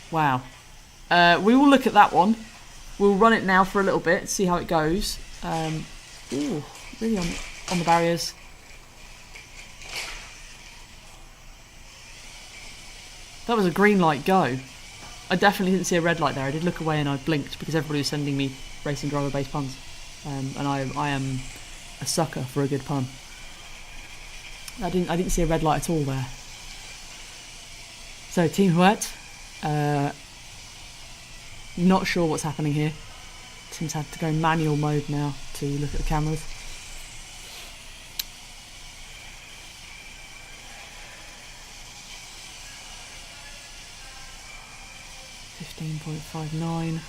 [SPEAKER 1] Wow. We will look at that one. We'll run it now for a little bit, see how it goes. Ooh, really on the barriers. That was a green light go. I definitely didn't see a red light there. I did look away and I blinked because everybody was sending me racing driver based puns. And I am a sucker for a good pun. I didn't see a red light at all there. So Team Houete, not sure what's happening here. Tim's had to go manual mode now to look at the cameras. .59,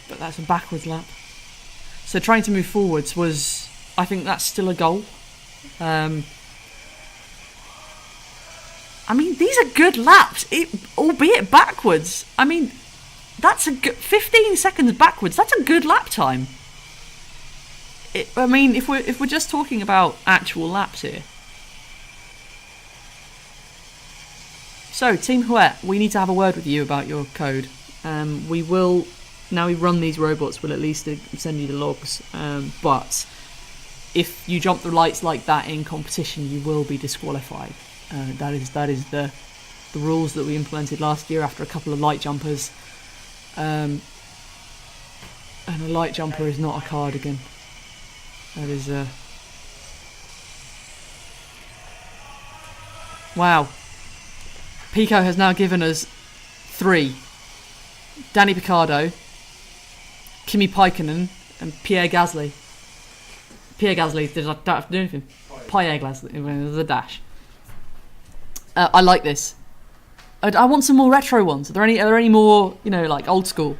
[SPEAKER 1] but that's a backwards lap. So trying to move forwards was, I think that's still a goal. I mean, these are good laps, albeit backwards. I mean, that's a good 15 seconds backwards. That's a good lap time. I mean, if we're just talking about actual laps here. So, Team Houete, we need to have a word with you about your code. We will Now we run these robots, we'll at least send you the logs. But if you jump the lights like that in competition, you will be disqualified. That is the rules that we implemented last year after a couple of light jumpers. And a light jumper is not a cardigan. That is a... Wow. Pico has now given us 3. Danny Picardo, Kimi Paikkonen, and Pierre Gasly. Pierre Gasly don't have to do anything. Pierre Gasly, there's a dash. I like this. I want some more retro ones. Are there any more, like old school?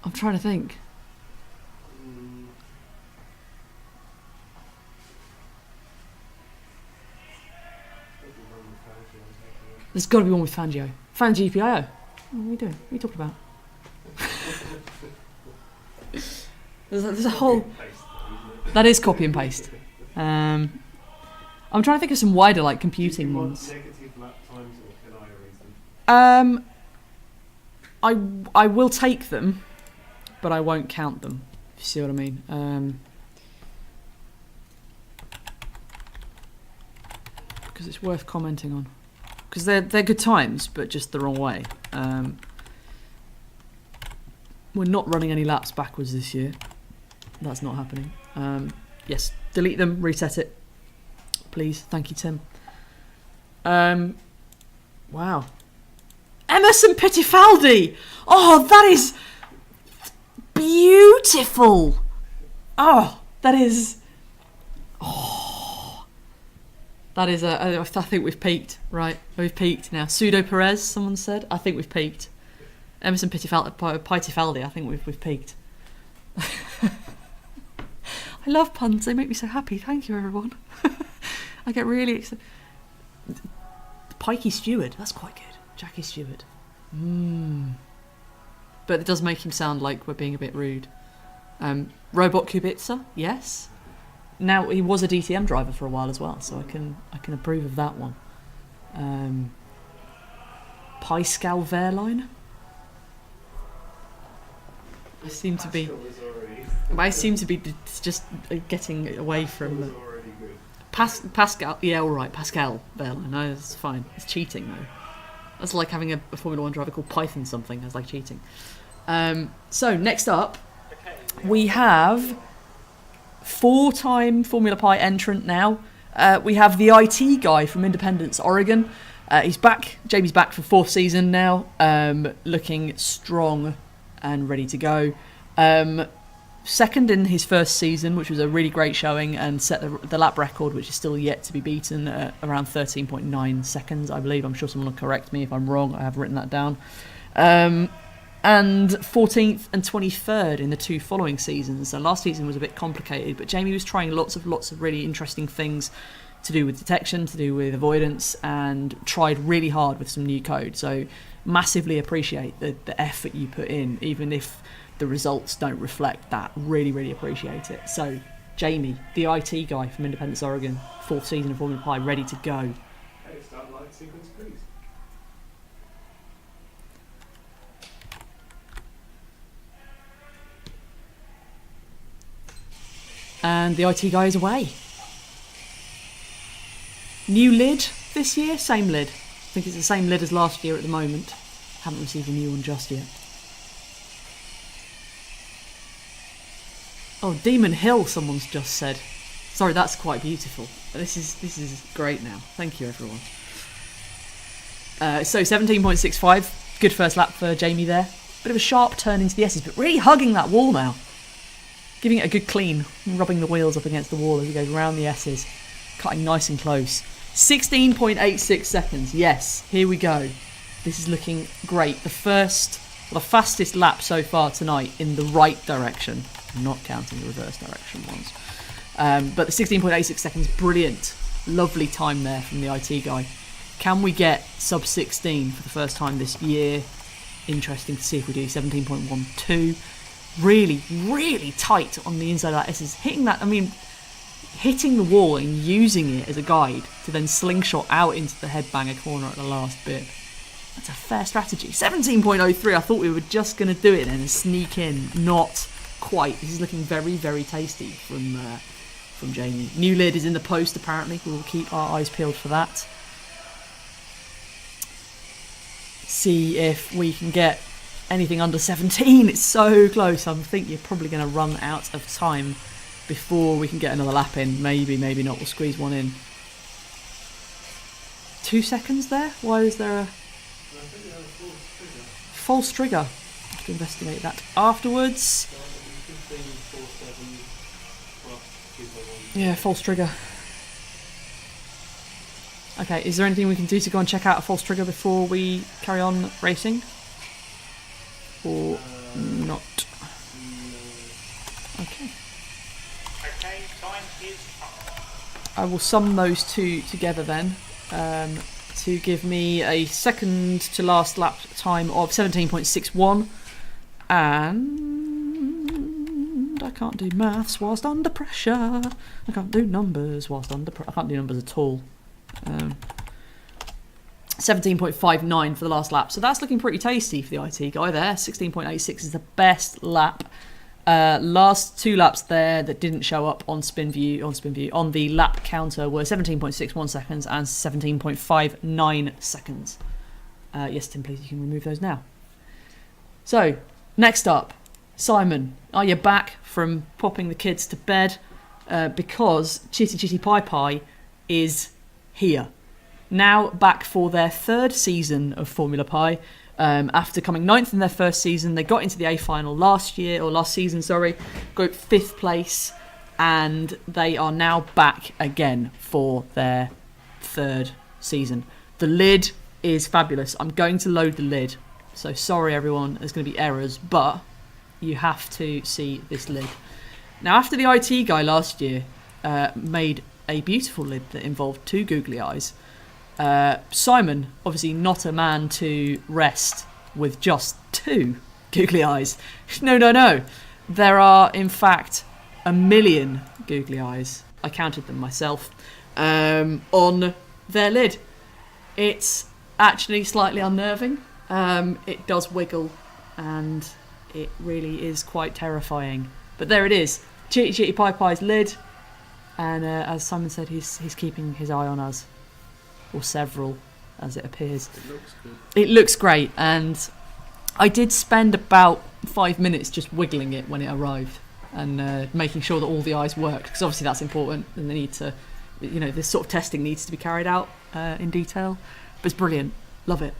[SPEAKER 1] I'm trying to think. There's got to be one with Fangio. SerGPIO. What are we doing? What are you talking about? there's a whole... That is copy and paste. I'm trying to think of some wider, like, computing ones.
[SPEAKER 2] Negative lap times or can I erase them?
[SPEAKER 1] I will take them, but I won't count them. If you see what I mean. Because it's worth commenting on. Because they're good times, but just the wrong way. We're not running any laps backwards this year. That's not happening. Yes, delete them, reset it. Please, thank you, Tim. Wow. Emerson Pittifaldi! Oh, that is beautiful! Oh, that is... Oh. That is I think we've peaked, right? We've peaked now. Pseudo Perez, someone said. I think we've peaked. Emerson Pittifaldi, I think we've peaked. I love puns, they make me so happy. Thank you, everyone. I get really excited. Pikey Stewart, that's quite good. Jackie Stewart. But it does make him sound like we're being a bit rude. Robot Kubica, yes. Now, he was a DTM driver for a while as well, so I can approve of that one. Pascal Wehrlein. I seem to be just getting away from Pascal. Yeah, all right, Pascal Wehrlein. No, it's fine. It's cheating though. That's like having a Formula 1 driver called Python something. That's like cheating. So next up, we have 4-time Formula Pi entrant now. We have the IT guy from Independence, Oregon. He's back. Jamie's back for 4th season now, looking strong and ready to go. Second in his first season, which was a really great showing, and set the lap record, which is still yet to be beaten, at around 13.9 seconds, I believe. I'm sure someone will correct me if I'm wrong. I have written that down. And 14th and 23rd in the 2 following seasons. So last season was a bit complicated, but Jamie was trying lots of really interesting things to do with detection, to do with avoidance, and tried really hard with some new code. So massively appreciate the effort you put in, even if the results don't reflect that. Really, really appreciate it. So Jamie, the IT guy from Independence, Oregon, 4th season of Formula Pi, ready to go.
[SPEAKER 2] Okay, start light sequence, please.
[SPEAKER 1] And the IT guy is away. New lid this year, same lid. I think it's the same lid as last year at the moment. Haven't received a new one just yet. Oh, Demon Hill, someone's just said. Sorry, that's quite beautiful. This is great now. Thank you, everyone. So 17.65, good first lap for Jamie there. Bit of a sharp turn into the S's, but really hugging that wall now. Giving it a good clean, rubbing the wheels up against the wall as he goes around the S's. Cutting nice and close. 16.86 seconds. Yes, here we go. This is looking great. The fastest lap so far tonight in the right direction. I'm not counting the reverse direction ones. But the 16.86 seconds, brilliant. Lovely time there from the IT guy. Can we get sub 16 for the first time this year? Interesting to see if we do. 17.12. Really, really tight on the inside of that S. Hitting the wall and using it as a guide to then slingshot out into the headbanger corner at the last bit. That's a fair strategy. 17.03. I thought we were just going to do it and sneak in. Not quite. This is looking very, very tasty from Jamie. New lid is in the post, apparently. We'll keep our eyes peeled for that. See if we can get anything under 17. It's so close. I think you're probably going to run out of time before we can get another lap in. Maybe, maybe not. We'll squeeze one in. 2 seconds there? Why is there a false trigger? I have to investigate that afterwards. Yeah, false trigger. Okay, is there anything we can do to go and check out a false trigger before we carry on racing? Or not? Okay.
[SPEAKER 3] Okay, time is up.
[SPEAKER 1] I will sum those two together then to give me a second to last lap time of 17.61, and I can't do maths whilst under pressure. I can't do numbers whilst under pressure. I can't do numbers at all. 17.59 for the last lap, so that's looking pretty tasty for the IT guy there. 16.86 is the best lap. Last 2 laps there that didn't show up on spin view on the lap counter were 17.61 seconds and 17.59 seconds. Yes, Tim, please, you can remove those now. So, next up, Simon, are you back from popping the kids to bed? Because Chitty Chitty Pi Pi is here. Now back for their 3rd season of Formula Pi. After coming 9th in their first season, they got into the A final last season, got 5th place, and they are now back again for their 3rd season. The lid is fabulous. I'm going to load the lid, so sorry everyone, there's going to be errors, but you have to see this lid. Now, after the IT guy last year made a beautiful lid that involved 2 googly eyes, Simon, obviously not a man to rest with just 2 googly eyes. No. There are, in fact, 1 million googly eyes. I counted them myself. On their lid. It's actually slightly unnerving. It does wiggle, and it really is quite terrifying. But there it is. Chitty Chitty Pi Pi's lid. And as Simon said, he's keeping his eye on us. Or several, as it appears.
[SPEAKER 2] It looks good.
[SPEAKER 1] It looks great, and I did spend about 5 minutes just wiggling it when it arrived and making sure that all the eyes worked, because obviously that's important, and they need to, this sort of testing needs to be carried out in detail. But it's brilliant. Love it.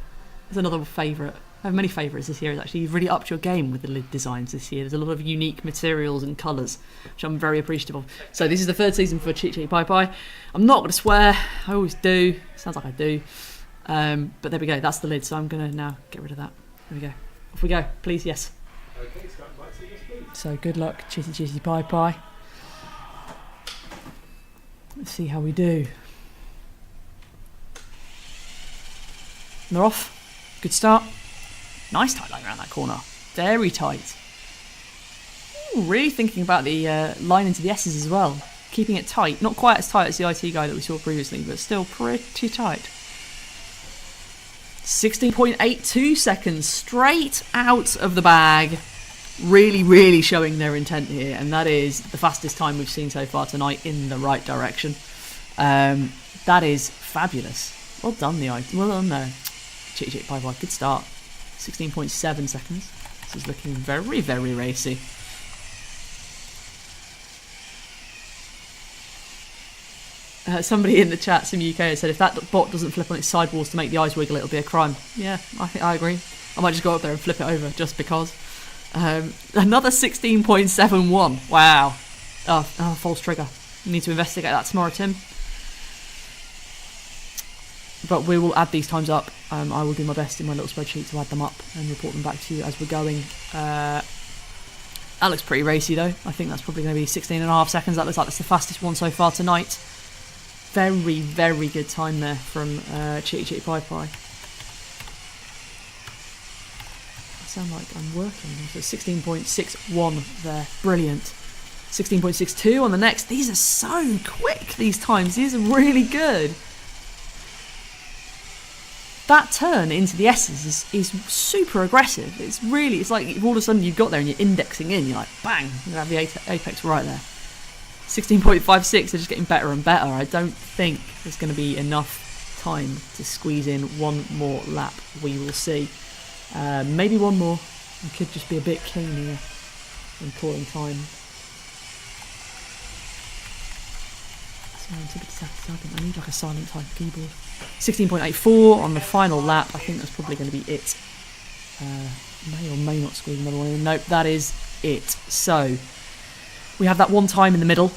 [SPEAKER 1] It's another favourite. I have many favourites this year. Actually, you've really upped your game with the lid designs this year. There's a lot of unique materials and colours, which I'm very appreciative of. So this is the 3rd season for Chitty Chitty Pi Pi. I'm not going to swear. I always do. Sounds like I do. But there we go. That's the lid. So I'm going to now get rid of that. There we go. Off we go. Please, yes.
[SPEAKER 2] Okay, start by so yes, please.
[SPEAKER 1] So good luck, Chitty Chitty Pi Pi. Let's see how we do. They're off. Good start. Nice tight line around that corner. Very tight. Ooh, really thinking about the line into the S's as well. Keeping it tight. Not quite as tight as the IT guy that we saw previously, but still pretty tight. 16.82 seconds straight out of the bag. Really, really showing their intent here. And that is the fastest time we've seen so far tonight in the right direction. That is fabulous. Well done, the IT. Well done there. Chitty Chitty Pi Pi. Good start. 16.7 seconds. This is looking very, very racy. Somebody in the chat, some UK, has said if that bot doesn't flip on its sidewalls to make the eyes wiggle, it'll be a crime. Yeah, I agree. I might just go up there and flip it over just because. Another 16.71. Wow. Oh, false trigger. You need to investigate that tomorrow, Tim. But we will add these times up. I will do my best in my little spreadsheet to add them up and report them back to you as we're going. That looks pretty racy though. I think that's probably going to be 16.5 seconds. That looks like that's the fastest one so far tonight. Very, very good time there from Chitty Chitty Pi Pi. I sound like I'm working. So 16.61 there. Brilliant. 16.62 on the next. These are so quick, these times. These are really good. that turn into the S's is super aggressive. It's like all of a sudden you've got there and you're indexing in, you're like, bang, you have the apex right there. 16.56, they're just getting better and better. I don't think there's going to be enough time to squeeze in one more lap. We will see. Maybe one more. I could just be a bit keen here in calling time. I need like a silent type keyboard. 16.84 on the final lap. I think that's probably going to be it. May or may not squeeze another one in. Nope, that is it. So we have that one time in the middle,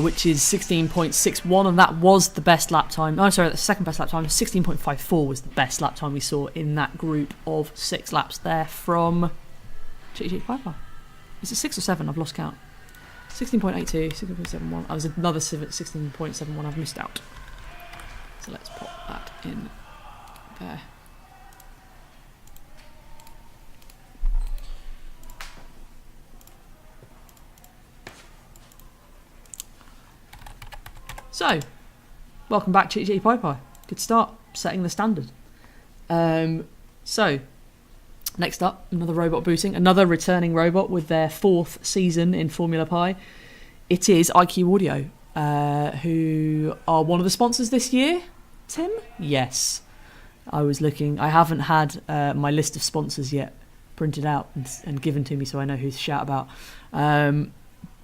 [SPEAKER 1] which is 16.61, and that was the best lap time. Oh, sorry, the second best lap time. 16.54 was the best lap time we saw in that group of 6 laps there from Chitty Chitty Pi Pi. Is it 6 or 7? I've lost count. 16.82, 16.71. That was another 16.71 I've missed out. So let's pop that in there. So, welcome back, Chitty Chitty Pi Pi. Good start, setting the standard. So, next up, another robot booting, another returning robot with their 4th season in Formula Pi. It is IQAudioIO, who are one of the sponsors this year. Tim? Yes. I was looking. I haven't had my list of sponsors yet printed out and given to me, so I know who to shout about.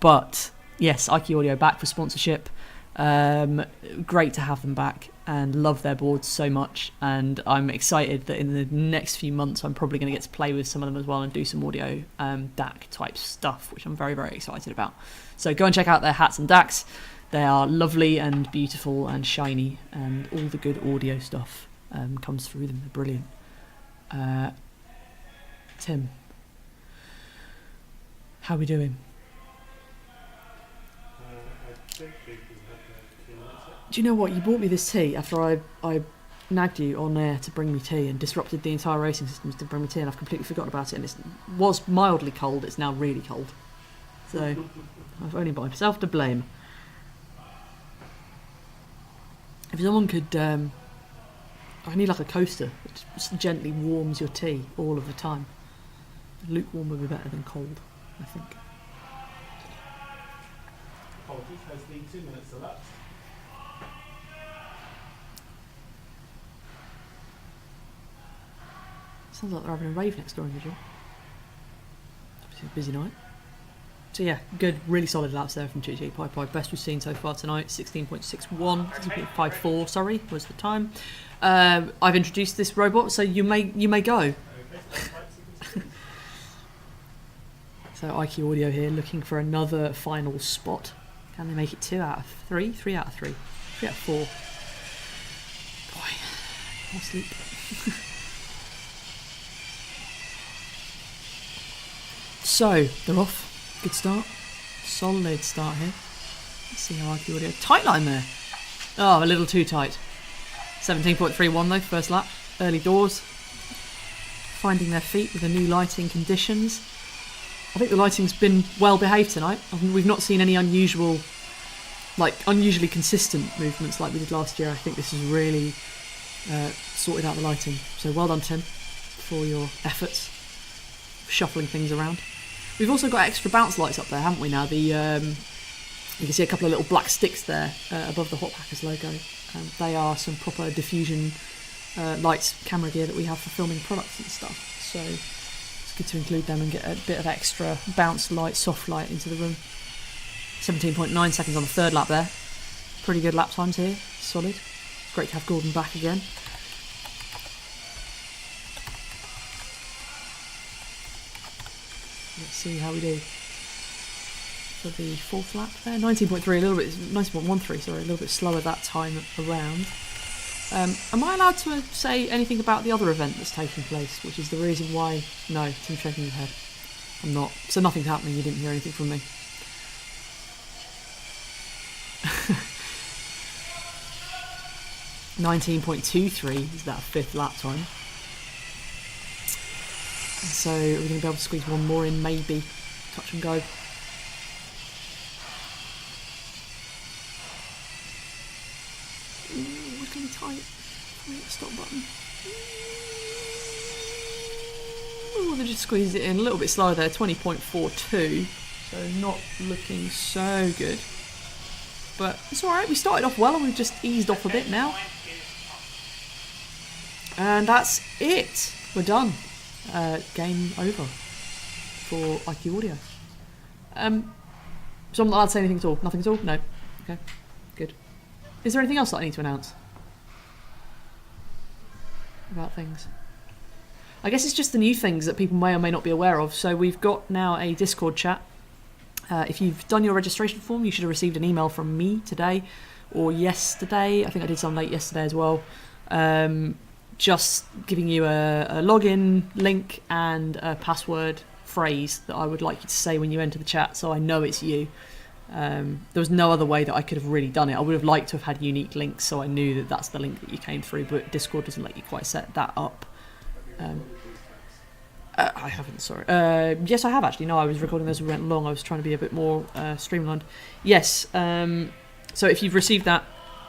[SPEAKER 1] But yes, IQAudioIO back for sponsorship. Great to have them back, and love their boards so much, and I'm excited that in the next few months I'm probably going to get to play with some of them as well and do some audio DAC type stuff, which I'm very, very excited about. So go and check out their hats and DACs. They are lovely and beautiful and shiny, and all the good audio stuff comes through them. They're brilliant. Tim, how are we doing? Do you know what? You bought me this tea after I nagged you on air to bring me tea and disrupted the entire racing systems to bring me tea, and I've completely forgotten about it, and it was mildly cold. It's now really cold. So I've only got myself to blame. If someone could... I need like a coaster that just gently warms your tea all of the time. Lukewarm would be better than cold, I think.
[SPEAKER 4] Apologies, has the 2 minutes elapsed?
[SPEAKER 1] Sounds like they're having a rave next door in the gym. Obviously a busy night. So yeah, good, really solid laps there from Chitty Chitty Pi Pi. Best we've seen so far tonight. 16.61, 16.54, sorry, was the time. I've introduced this robot, so you may go.
[SPEAKER 4] Okay, so
[SPEAKER 1] So IQAudioIO here, looking for another final spot. Can they make it 2 out of 3? 3 out of 3. 3 out of 4. Boy, more sleep. So, they're off. Good start. Solid start here. Let's see how IQAudioIO... Tight line there. Oh, a little too tight. 17.31 though, first lap. Early doors. Finding their feet with the new lighting conditions. I think the lighting's been well behaved tonight. We've not seen any unusually consistent movements like we did last year. I think this has really sorted out the lighting. So well done, Tim, for your efforts. Shuffling things around. We've also got extra bounce lights up there, haven't we now? You can see a couple of little black sticks there above the Hot Packers logo. They are some proper diffusion lights, camera gear that we have for filming products and stuff. So it's good to include them and get a bit of extra bounce light, soft light into the room. 17.9 seconds on the third lap there. Pretty good lap times here, solid. Great to have Gordon back again. Let's see how we do for the 4th lap there. 19.3, a little bit, 19.13, sorry, a little bit slower that time around. Am I allowed to say anything about the other event that's taking place, which is the reason why... No, Tim's shaking his head. I'm not. So nothing's happening, you didn't hear anything from me. 19.23 is that 5th lap time. So we're going to be able to squeeze one more in, maybe. Touch and go. Ooh, it's going to be tight. Stop button. Oh, they just squeezed it in a little bit slower there, 20.42. So not looking so good. But it's alright, we started off well and we've just eased off a bit now. And that's it. We're done. Game over for IQ Audio. So I'm not allowed to say anything at all? Nothing at all? No. Okay, good. Is there anything else that I need to announce about things? I guess it's just the new things that people may or may not be aware of. So we've got now a Discord chat. If you've done your registration form, you should have received an email from me today or yesterday. I think I did some late yesterday as well. Just giving you a login link and a password phrase that I would like you to say when you enter the chat, so I know it's you. There was no other way that I could have really done it. I would have liked to have had unique links, so I knew that that's the link that you came through, but Discord doesn't let you quite set that up. I haven't, sorry. Yes, I have actually. No, I was recording those as we went along. I was trying to be a bit more streamlined. Yes, so if you've received that,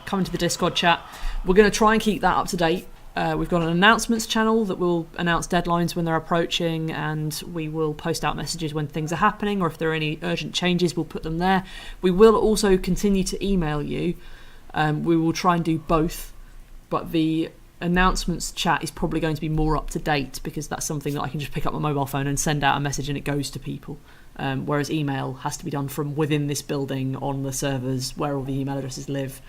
[SPEAKER 1] come into the Discord chat. We're going to try and keep that up to date. We've got an announcements channel that will announce deadlines when they're approaching, and we will post out messages when things are happening, or if there are any urgent changes, we'll put them there. We will also continue to email you. We will try and do both, but the announcements chat is probably going to be more up to date because that's something that I can just pick up my mobile phone and send out a message and it goes to people. Whereas email has to be done from within this building on the servers where all the email addresses live.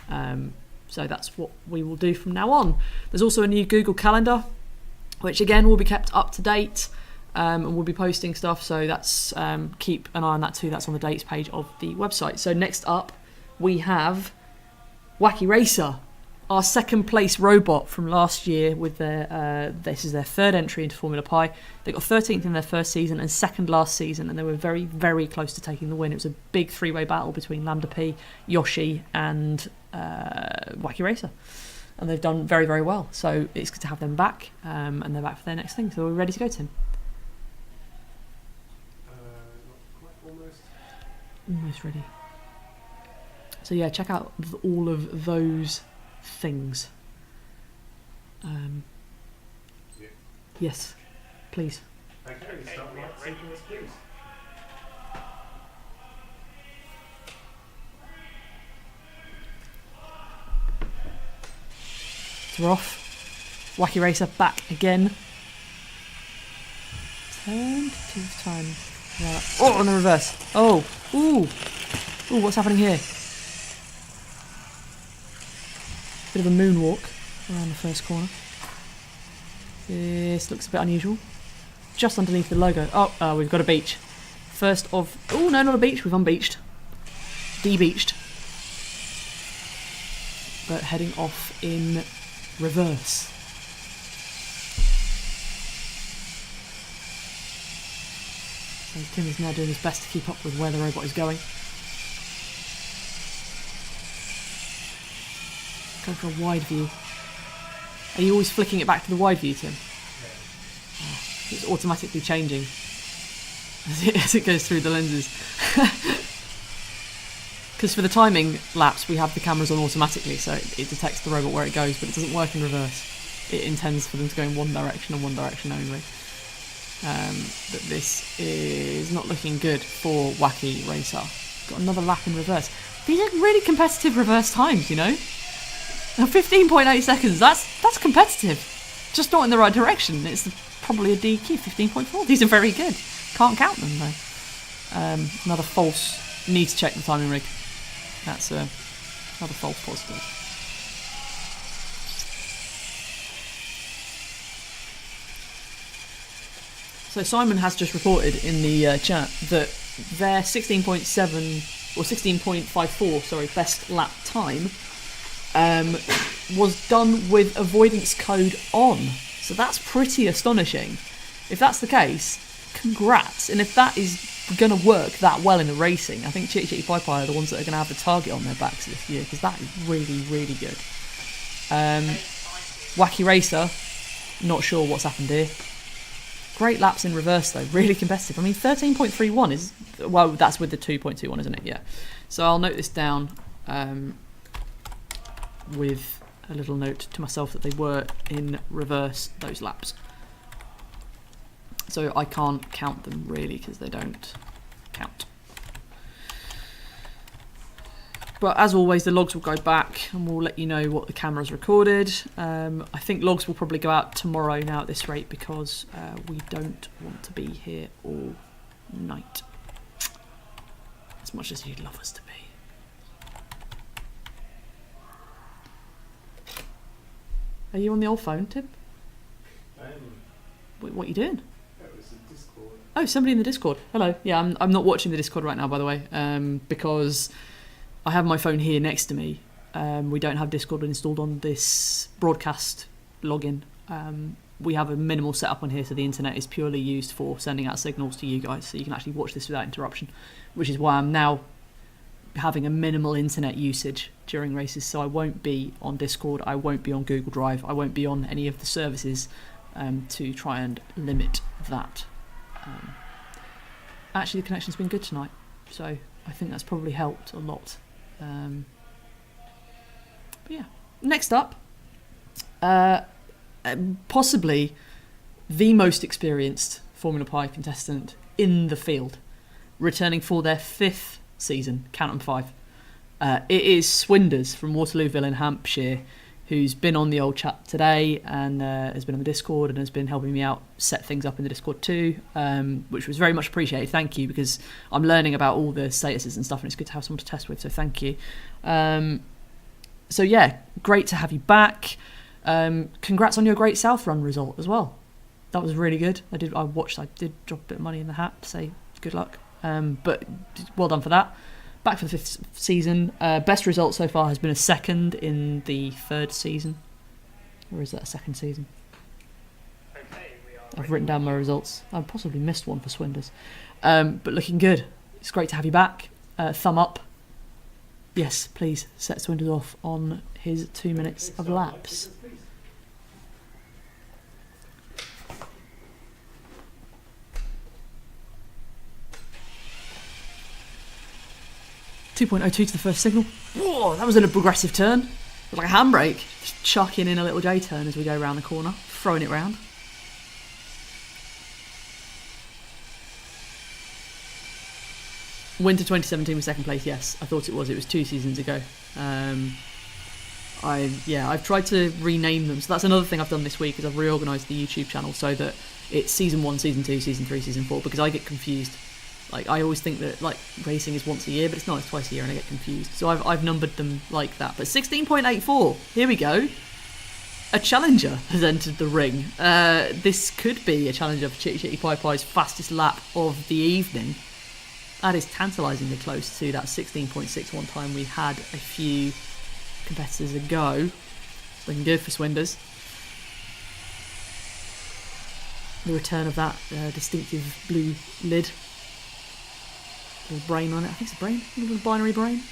[SPEAKER 1] So that's what we will do from now on. There's also a new Google Calendar, which again will be kept up to date, and we'll be posting stuff. So that's keep an eye on that too. That's on the dates page of the website. So next up, we have WHacky Racer, our second place robot from last year. With their this is their third entry into Formula Pi. They got 13th in their first season and second last season, and they were very, very close to taking the win. It was a big three-way battle between Lambda P, Yoshi, and WHacky Racer, and they've done very, very well. So it's good to have them back, and they're back for their next thing. So we're ready to go, Tim. Almost ready. So yeah, check out all of those things. Yes, please.
[SPEAKER 4] Okay, start light sequence, please.
[SPEAKER 1] So we're off. WHacky Racer back again. Turn to time. Oh, on the reverse. Oh, ooh, ooh, what's happening here? Bit of a moonwalk around the first corner. This looks a bit unusual. Just underneath the logo. Oh, we've got a beach. First of... Oh, no, not a beach. We've unbeached. De-beached. But heading off in reverse. So Tim is now doing his best to keep up with where the robot is going. Go for a wide view. Are you always flicking it back to the wide view, Tim? Oh, it's automatically changing as it goes through the lenses. Because for the timing lapse, we have the cameras on automatically, so it detects the robot where it goes, but it doesn't work in reverse. It intends for them to go in one direction and one direction only. But this is not looking good for WHacky Racer. Got another lap in reverse. These are really competitive reverse times, you know? 15.8 seconds, that's competitive. Just not in the right direction. It's probably a DQ, 15.4. These are very good. Can't count them though. Another false, need to check the timing rig. That's another false positive. So Simon has just reported in the chat that their 16.7 or 16.54, best lap time was done with avoidance code on. So that's pretty astonishing. If that's the case, congrats. And if that is going to work that well in the racing, I think Chitty Chitty Pi Pi are the ones that are going to have the target on their backs this year, because that is really, really good. WHacky Racer, not sure what's happened here. Great laps in reverse though, really competitive. I mean, 13.31 is, well, that's with the 2.21, isn't it? Yeah. So I'll note this down with a little note to myself that they were in reverse, those laps. So I can't count them really because they don't count. But as always, the logs will go back and we'll let you know what the camera's recorded. I think logs will probably go out tomorrow now at this rate because we don't want to be here all night. As much as you'd love us to be. Are you on the old phone, Tim? What are you doing?
[SPEAKER 2] That was a Discord.
[SPEAKER 1] Oh, somebody in the Discord. Hello. Yeah, I'm not watching the Discord right now, by the way, because I have my phone here next to me. We don't have Discord installed on this broadcast login. We have a minimal setup on here, so the internet is purely used for sending out signals to you guys, so you can actually watch this without interruption, which is why I'm now having a minimal internet usage during races, so I won't be on Discord, I won't be on Google Drive, I won't be on any of the services to try and limit that. Actually, the connection's been good tonight, so I think that's probably helped a lot. But yeah, next up, possibly the most experienced Formula Pi contestant in the field, returning for their 5th season, count them 5. It is Swinders from Waterlooville in Hampshire, who's been on the old chat today and has been on the Discord and has been helping me out set things up in the Discord too, which was very much appreciated. Thank you, because I'm learning about all the statuses and stuff and it's good to have someone to test with, so thank you. So yeah, great to have you back. Congrats on your Great South Run result as well. That was really good. I did drop a bit of money in the hat to say good luck. But well done for that. Back for the 5th season. Best result so far has been a 2nd in the 3rd season. Or is that a 2nd season? I've written down my results. I've possibly missed one for Swinders. But looking good. It's great to have you back. Thumb up. Yes, please set Swinders off on his 2 minutes of laps. 2.02 to the first signal. Whoa, that was in a progressive turn. It was like a handbrake. Just chucking in a little J-turn as we go around the corner, throwing it round. Winter 2017 was 2nd place, yes. I thought it was. It was 2 seasons ago. I've tried to rename them. So that's another thing I've done this week is I've reorganised the YouTube channel so that it's Season 1, Season 2, Season 3, Season 4, because I get confused. Like, I always think that, like, racing is once a year, but it's not, it's twice a year, and I get confused. So I've numbered them like that. But 16.84, here we go. A challenger has entered the ring. This could be a challenger for Chitty Chitty Pi Pi's fastest lap of the evening. That is tantalisingly close to that 16.61 time we had a few competitors ago. It's looking good for Swinders. The return of that distinctive blue lid. Little brain on it. I think it's a brain. A little binary brain.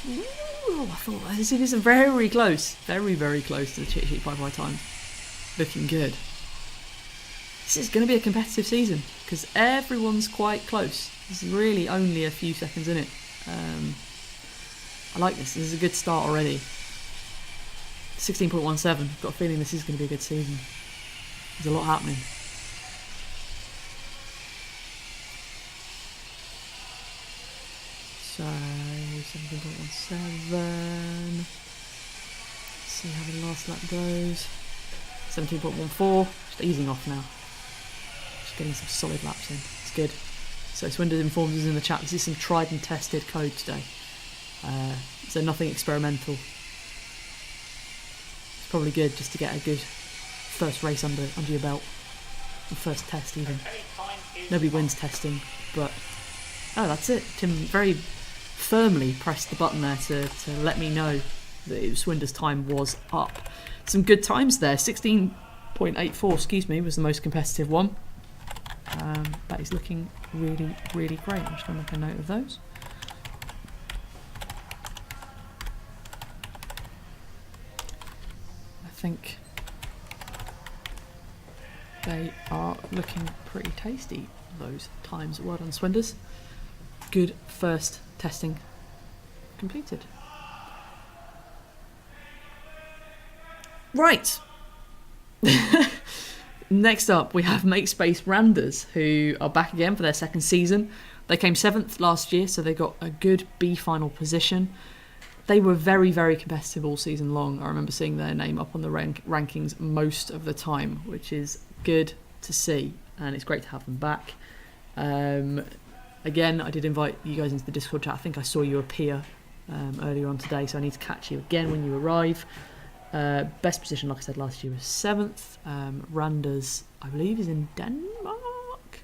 [SPEAKER 1] Ooh, I thought this is very close. Very, very close to the Chitty Chitty Pi Pi time. Looking good. This is going to be a competitive season because everyone's quite close. There's really only a few seconds in it. I like this. This is a good start already. 16.17. I've got a feeling this is going to be a good season. There's a lot happening. So 17.17. Let's see how the last lap goes. 17.14. Just easing off now. Just getting some solid laps in. It's good. So Swinders informs us in the chat. This is some tried and tested code today. So nothing experimental. It's probably good just to get a good first race under your belt. Or first test even. Nobody wins testing, but oh, that's it. Tim very firmly pressed the button there to let me know that Swinders' time was up. Some good times there. 16.84, excuse me, was the most competitive one. That is looking really, really great. I'm just going to make a note of those. I think they are looking pretty tasty, those times. Well done, Swinders. Good first testing completed. Right. Next up, we have Makerspace Randers, who are back again for their second season. They came 7th last year, so they got a good B final position. They were very, very competitive all season long. I remember seeing their name up on the rankings most of the time, which is good to see, and it's great to have them back. Again, I did invite you guys into the Discord chat. I think I saw you appear earlier on today, so I need to catch you again when you arrive. Best position, like I said, last year was 7th. Randers, I believe, is in Denmark.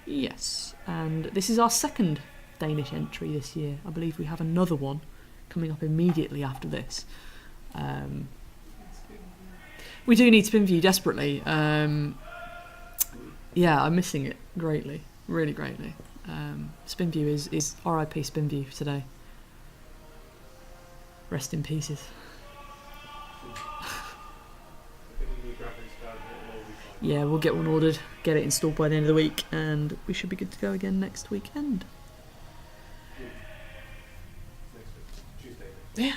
[SPEAKER 1] Yes, and this is our second Danish entry this year. I believe we have another one coming up immediately after this. We do need SpinView desperately. Yeah, I'm missing it greatly, really greatly. SpinView is RIP SpinView today. Rest in pieces. Yeah, we'll get one ordered, get it installed by the end of the week, and we should be good to go again next weekend. Yeah.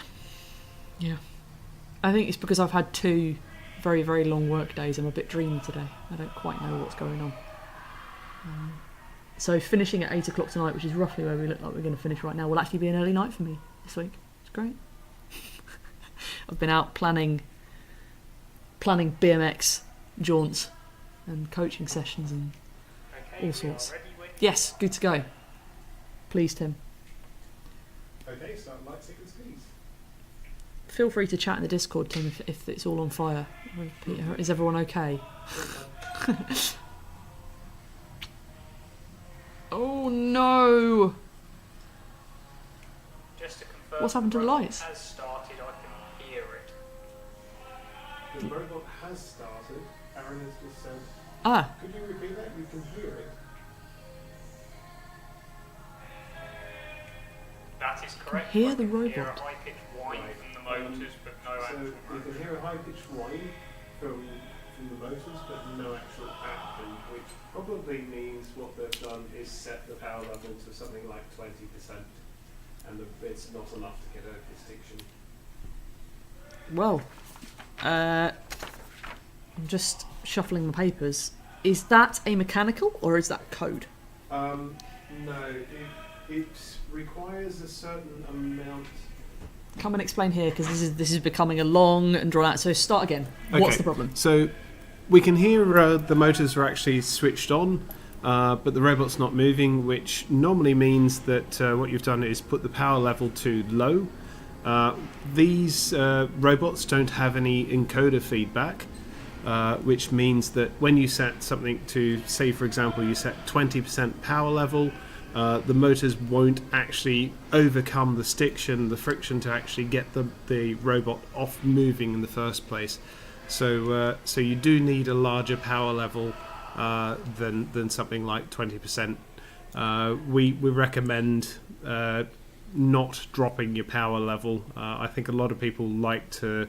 [SPEAKER 1] I think it's because I've had 2 very, very long work days. I'm a bit dreamy today. I don't quite know what's going on. So finishing at 8 o'clock tonight, which is roughly where we look like we're going to finish right now, will actually be an early night for me this week. It's great. I've been out planning BMX jaunts and coaching sessions and all sorts. Yes, good to go. Please, Tim.
[SPEAKER 4] Okay, start light sequence, please.
[SPEAKER 1] Feel free to chat in the Discord, Tim, if it's all on fire. Is everyone okay? Oh no!
[SPEAKER 3] Just to confirm,
[SPEAKER 1] What's happened to the lights?
[SPEAKER 3] Has started. I can hear it.
[SPEAKER 4] The robot has started. Aaron has just said.
[SPEAKER 1] Ah,
[SPEAKER 4] Could you repeat that? You can hear it.
[SPEAKER 3] That is correct.
[SPEAKER 1] hear
[SPEAKER 3] I
[SPEAKER 1] the
[SPEAKER 3] can hear a
[SPEAKER 1] robot.
[SPEAKER 3] high-pitched whine from the motors, but no
[SPEAKER 4] So
[SPEAKER 3] actual
[SPEAKER 4] you
[SPEAKER 3] motor.
[SPEAKER 4] can hear a high-pitched whine from the motors, but no actual action, which probably means what they've done is set the power level to something like 20%, and it's not enough to get a distinction.
[SPEAKER 1] well, I'm just shuffling the papers. Is that a mechanical or is that code?
[SPEAKER 4] No, it requires a certain amount.
[SPEAKER 1] Come and explain here, because this is becoming a long and drawn out. So start again. What's the problem?
[SPEAKER 4] So we can hear the motors are actually switched on, but the robot's not moving, which normally means that what you've done is put the power level to low. These robots don't have any encoder feedback, which means that when you set something to, say for example, you set 20% power level, the motors won't actually overcome the friction to actually get the robot off moving in the first place. So you do need a larger power level than something like 20%. We recommend not dropping your power level. I think a lot of people like to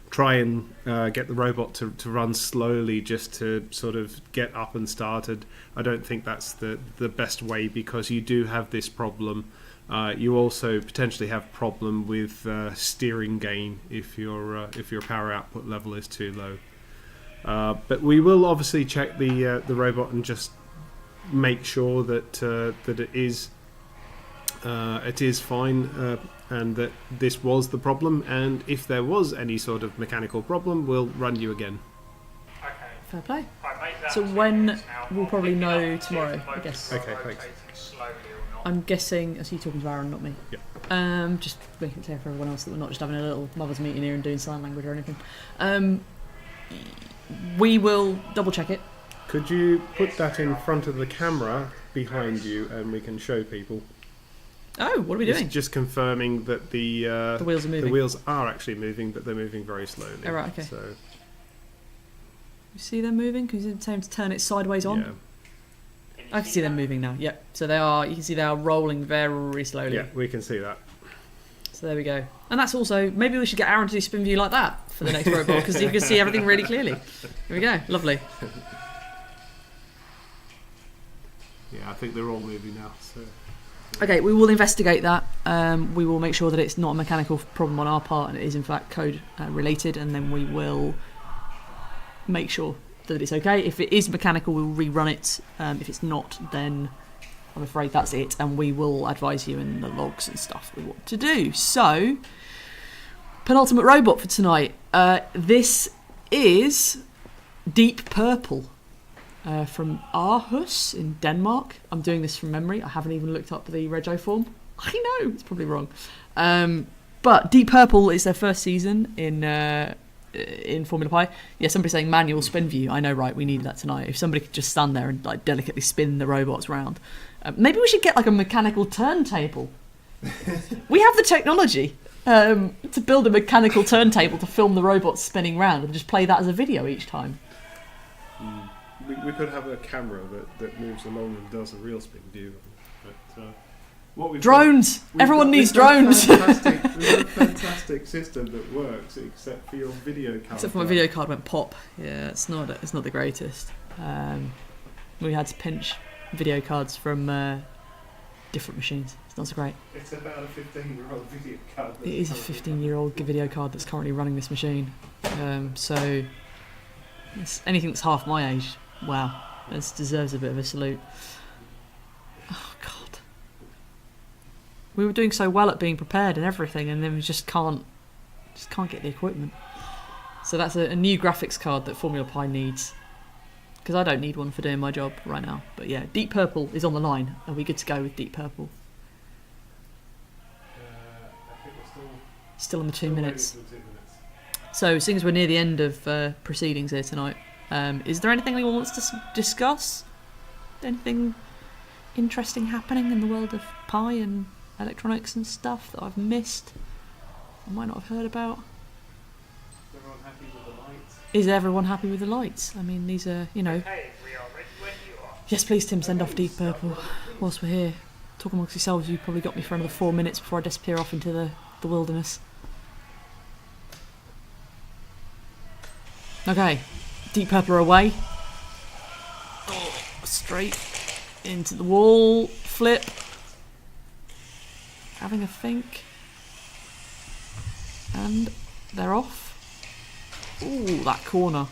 [SPEAKER 4] try and get the robot to run slowly just to sort of get up and started. I don't think that's the best way, because you do have this problem. You also potentially have problem with steering gain if your power output level is too low. But we will obviously check the robot and just make sure that it is fine, and that this was the problem, and if there was any sort of mechanical problem, we'll run you again.
[SPEAKER 3] Okay.
[SPEAKER 1] Fair play.
[SPEAKER 3] I made that
[SPEAKER 1] So
[SPEAKER 3] 2
[SPEAKER 1] when
[SPEAKER 3] minutes now.
[SPEAKER 1] we'll
[SPEAKER 3] I'll
[SPEAKER 1] probably
[SPEAKER 3] pick it
[SPEAKER 1] know
[SPEAKER 3] up, see if
[SPEAKER 1] tomorrow,
[SPEAKER 3] the
[SPEAKER 1] I
[SPEAKER 3] motors
[SPEAKER 1] guess.
[SPEAKER 3] are
[SPEAKER 4] Okay, thanks.
[SPEAKER 3] rotating slowly or not.
[SPEAKER 1] I'm guessing, as you talking to Aaron, not me.
[SPEAKER 4] Yep.
[SPEAKER 1] Just making it clear for everyone else that we're not just having a little mothers meeting here and doing sign language or anything. We will double check it.
[SPEAKER 4] Could you put that in front of the camera behind you, and we can show people?
[SPEAKER 1] Oh, what are we doing?
[SPEAKER 4] It's just confirming that the
[SPEAKER 1] wheels are moving.
[SPEAKER 4] The wheels are actually moving, but they're moving very slowly.
[SPEAKER 1] Oh, right, okay.
[SPEAKER 4] So
[SPEAKER 1] You see them moving? Because it's time to turn it sideways on.
[SPEAKER 4] yeah,
[SPEAKER 1] I can see them moving now. Yep. So they are. You can see they are rolling very slowly.
[SPEAKER 4] yeah, we can see that.
[SPEAKER 1] So there we go. And that's also, maybe we should get Aaron to do spin view like that for the next robot, because you can see everything really clearly. Here we go. Lovely.
[SPEAKER 4] Yeah, I think they're all moving now. So
[SPEAKER 1] Okay, we will investigate that. We will make sure that it's not a mechanical problem on our part and it is in fact code related, and then we will make sure that it's okay. If it is mechanical, we'll rerun it. If it's not, then I'm afraid that's it, and we will advise you in the logs and stuff we want to do. So, penultimate robot for tonight. This is Deep Purple. From Aarhus in Denmark. I'm doing this from memory. I haven't even looked up the rego form. I know, it's probably wrong. But Deep Purple is their first season in Formula Pi. Yeah, somebody's saying manual spin view. I know, right? We needed that tonight. If somebody could just stand there and like delicately spin the robots round. Maybe we should get like a mechanical turntable. We have the technology to build a mechanical turntable to film the robots spinning round and just play that as a video each time.
[SPEAKER 4] We could have a camera that moves along and does a real spin view. But what we've
[SPEAKER 1] drones! Everyone needs drones!
[SPEAKER 4] We've got a fantastic system that works, except for your video card.
[SPEAKER 1] Except for my video card went pop. Yeah, it's not the greatest. We had to pinch video cards from different machines. It's not so great.
[SPEAKER 4] It's about a 15-year-old video card.
[SPEAKER 1] It is a 15-year-old video card that's currently running this machine. So anything that's half my age, wow, this deserves a bit of a salute. Oh God, we were doing so well at being prepared and everything, and then we just can't get the equipment. So that's a new graphics card that Formula Pi needs, because I don't need one for doing my job right now. But yeah, Deep Purple is on the line. Are we good to go with Deep Purple?
[SPEAKER 4] I think we're
[SPEAKER 1] Still on the 2 minutes.
[SPEAKER 4] waiting for 2 minutes.
[SPEAKER 1] So, seeing as we're near the end of proceedings here tonight, is there anything anyone wants to discuss? Anything interesting happening in the world of Pi and electronics and stuff that I've missed? I might not have heard about.
[SPEAKER 4] Is everyone happy with the lights?
[SPEAKER 1] Is everyone happy with the lights? I mean, these are,
[SPEAKER 3] Hey, we are ready when you are.
[SPEAKER 1] Yes, please, Tim, send off Deep Purple whilst we're here. Talk amongst yourselves, you probably got me for another 4 minutes before I disappear off into the wilderness. Okay, Deep Purple are away. Oh, straight into the wall, flip. Having a think. And they're off. Ooh, that corner.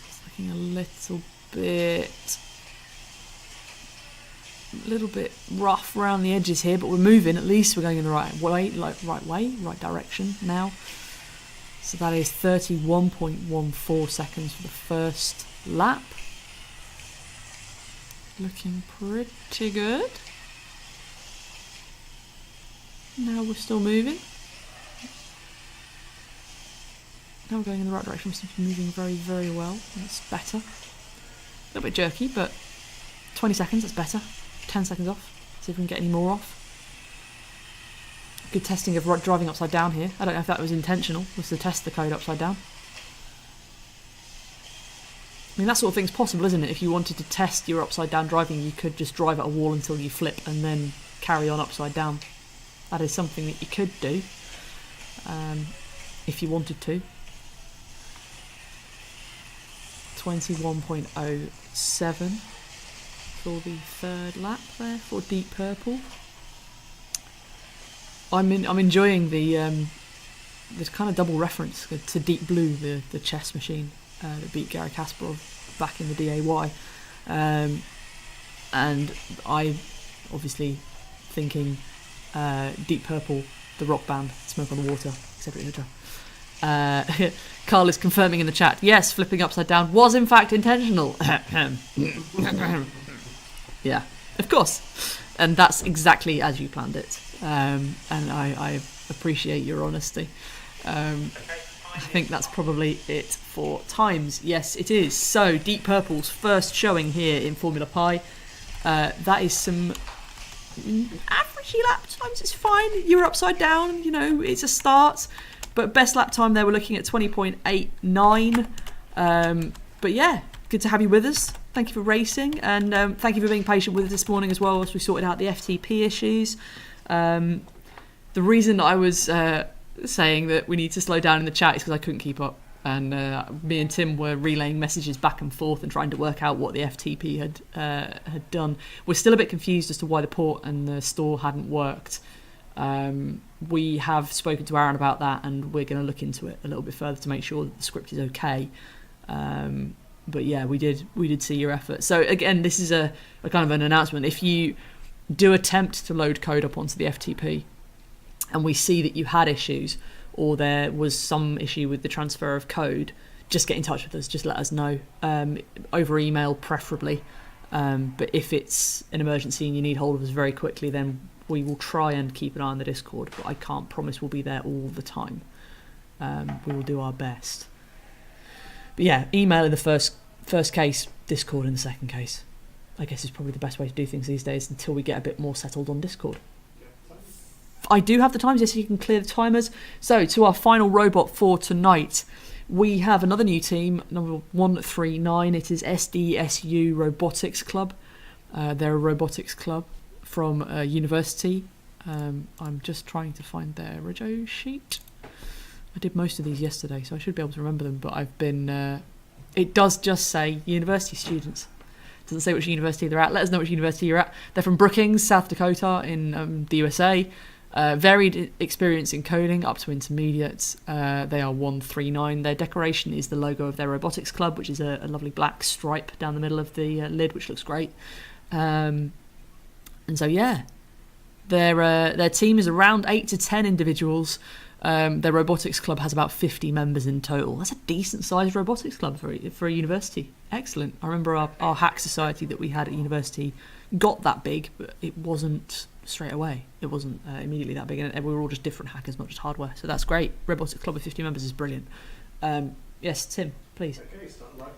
[SPEAKER 1] It's looking a little bit rough around the edges here, but we're moving. At least we're going in the right right direction now. So that is 31.14 seconds for the first lap. Looking pretty good. Now we're still moving. Now we're going in the right direction. We seem to be moving very, very well. That's better. A little bit jerky, but 20 seconds, that's better. 10 seconds off. See if we can get any more off. Good testing of driving upside down here. I don't know if that was intentional, was to test the code upside down. I mean, that sort of thing's possible, isn't it? If you wanted to test your upside down driving, you could just drive at a wall until you flip and then carry on upside down. That is something that you could do, if you wanted to. 21.07 for the third lap there for Deep Purple. I'm enjoying the kind of double reference to Deep Blue, the chess machine that beat Garry Kasparov back in the DAY, and I obviously thinking Deep Purple, the rock band, Smoke on the Water, etc. Carl is confirming in the chat, yes, flipping upside down was in fact intentional. Yeah, of course, and that's exactly as you planned it. And I appreciate your honesty. I think that's probably it for times. Yes, it is. So, Deep Purple's first showing here in Formula Pi. That is some average lap times. It's fine. You're upside down. You know, it's a start. But best lap time there, we're looking at 20.89. But yeah, good to have you with us. Thank you for racing. And thank you for being patient with us this morning as well as we sorted out the FTP issues. The reason I was saying that we need to slow down in the chat is because I couldn't keep up. and me and Tim were relaying messages back and forth and trying to work out what the FTP had done. We're still a bit confused as to why the port and the store hadn't worked. We have spoken to Aaron about that, and we're going to look into it a little bit further to make sure that the script is okay. But yeah, we did see your effort. So again, this is a kind of an announcement. If you do attempt to load code up onto the FTP and we see that you had issues or there was some issue with the transfer of code, just get in touch with us. Just let us know, over email preferably. But if it's an emergency and you need hold of us very quickly, then we will try and keep an eye on the Discord, but I can't promise we'll be there all the time. We will do our best. But yeah, email in the first case, Discord in the second case. I guess is probably the best way to do things these days until we get a bit more settled on Discord. I do have the times, yes, you can clear the timers. So to our final robot for tonight, we have another new team, number 139. It is SDSU Robotics Club. They're a robotics club from a university. I'm just trying to find their rego sheet. I did most of these yesterday, so I should be able to remember them, but I've been... it does just say university students. It doesn't say which university they're at. Let us know which university you're at. They're from Brookings, South Dakota in the USA. Varied experience in coding up to intermediate. They are 139. Their decoration is the logo of their robotics club, which is a lovely black stripe down the middle of the lid, which looks great. And so yeah, their team is around 8 to 10 individuals. Their robotics club has about 50 members in total. That's a decent sized robotics club for a university. Excellent. I remember our hack society that we had at university got that big, but it wasn't straight away. It wasn't immediately that big, and we were all just different hackers, not just hardware. So that's great. Robotics club with 50 members is brilliant. Yes, Tim, please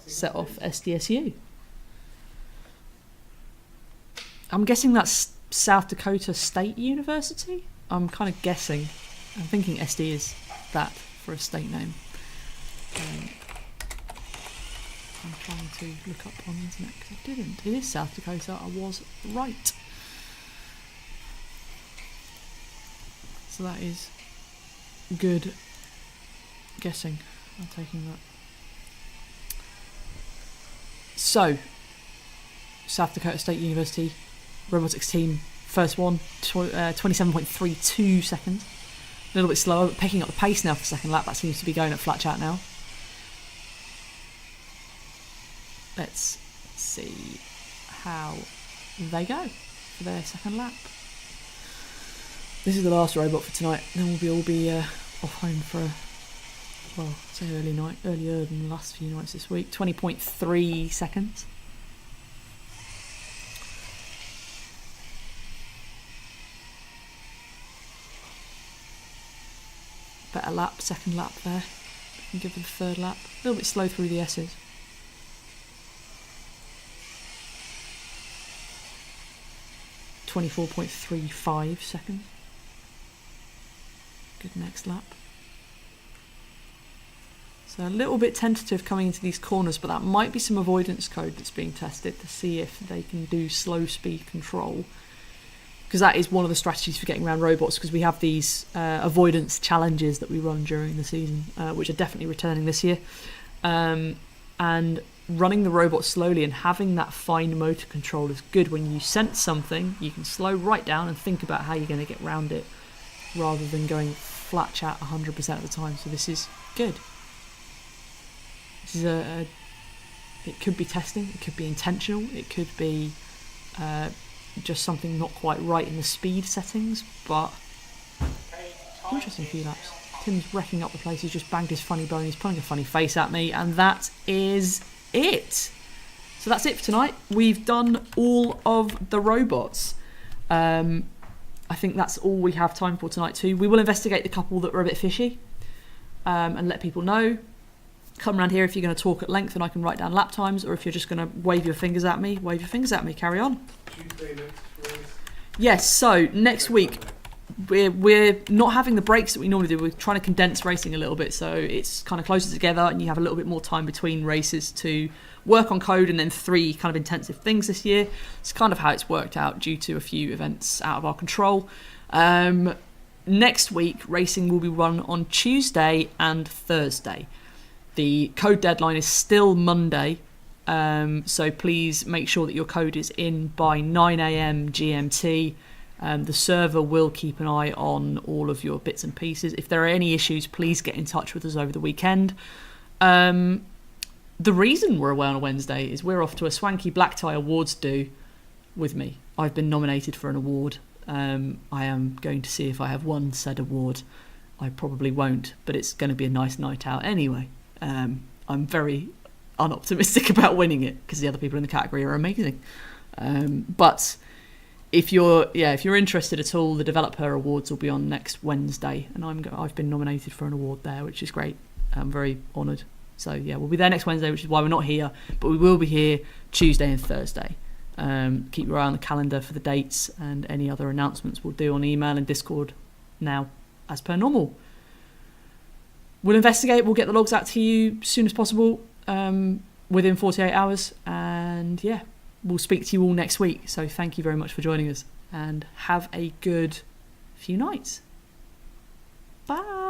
[SPEAKER 1] set off SDSU. I'm guessing that's South Dakota State University. I'm kind of guessing. I'm thinking SD is that for a state name. I'm trying to look up on the internet because I didn't. It is South Dakota. I was right. So that is good guessing. I'm taking that. So, South Dakota State University robotics team, first one, 27.32 seconds. A little bit slower, but picking up the pace now for the second lap. That seems to be going at flat chat now. Let's see how they go for their second lap. This is the last robot for tonight. Then we'll all be off home for say earlier than the last few nights this week. 20.3 seconds. Better lap, second lap there. And give it the third lap. A little bit slow through the S's. .35 seconds. Good next lap. So a little bit tentative coming into these corners, but that might be some avoidance code that's being tested to see if they can do slow speed control. Because that is one of the strategies for getting around robots, because we have these avoidance challenges that we run during the season, which are definitely returning this year. And running the robot slowly and having that fine motor control is good. When you sense something, you can slow right down and think about how you're going to get around it, rather than going flat chat 100% of the time. So this is good. This is it could be testing, it could be intentional, it could be just something not quite right in the speed settings, but interesting few laps. Tim's wrecking up the place. He's just banged his funny bone. He's pulling a funny face at me, and that is it. So that's it for tonight. We've done all of the robots. I think that's all we have time for tonight too. We will investigate the couple that were a bit fishy, and let people know. Come around here if you're going to talk at length and I can write down lap times, or if you're just going to wave your fingers at me, carry on.
[SPEAKER 2] Tuesday next week.
[SPEAKER 1] Yes, so next week we're not having the breaks that we normally do. We're trying to condense racing a little bit, so it's kind of closer together and you have a little bit more time between races to work on code, and then 3 kind of intensive things this year. It's kind of how it's worked out due to a few events out of our control. Next week, racing will be run on Tuesday and Thursday. The code deadline is still Monday, so please make sure that your code is in by 9 a.m. GMT. The server will keep an eye on all of your bits and pieces. If there are any issues, please get in touch with us over the weekend. The reason we're away on a Wednesday is we're off to a swanky black tie awards do with me. I've been nominated for an award. I am going to see if I have won said award. I probably won't, but it's going to be a nice night out anyway. I'm very unoptimistic about winning it because the other people in the category are amazing. But if you're interested at all, the developer awards will be on next Wednesday, and I've been nominated for an award there, which is great. I'm very honoured. So yeah, we'll be there next Wednesday, which is why we're not here, but we will be here Tuesday and Thursday. Keep your eye on the calendar for the dates, and any other announcements we'll do on email and Discord now, as per normal. We'll investigate. We'll get the logs out to you as soon as possible, within 48 hours, and yeah. We'll speak to you all next week. So thank you very much for joining us, and have a good few nights. Bye.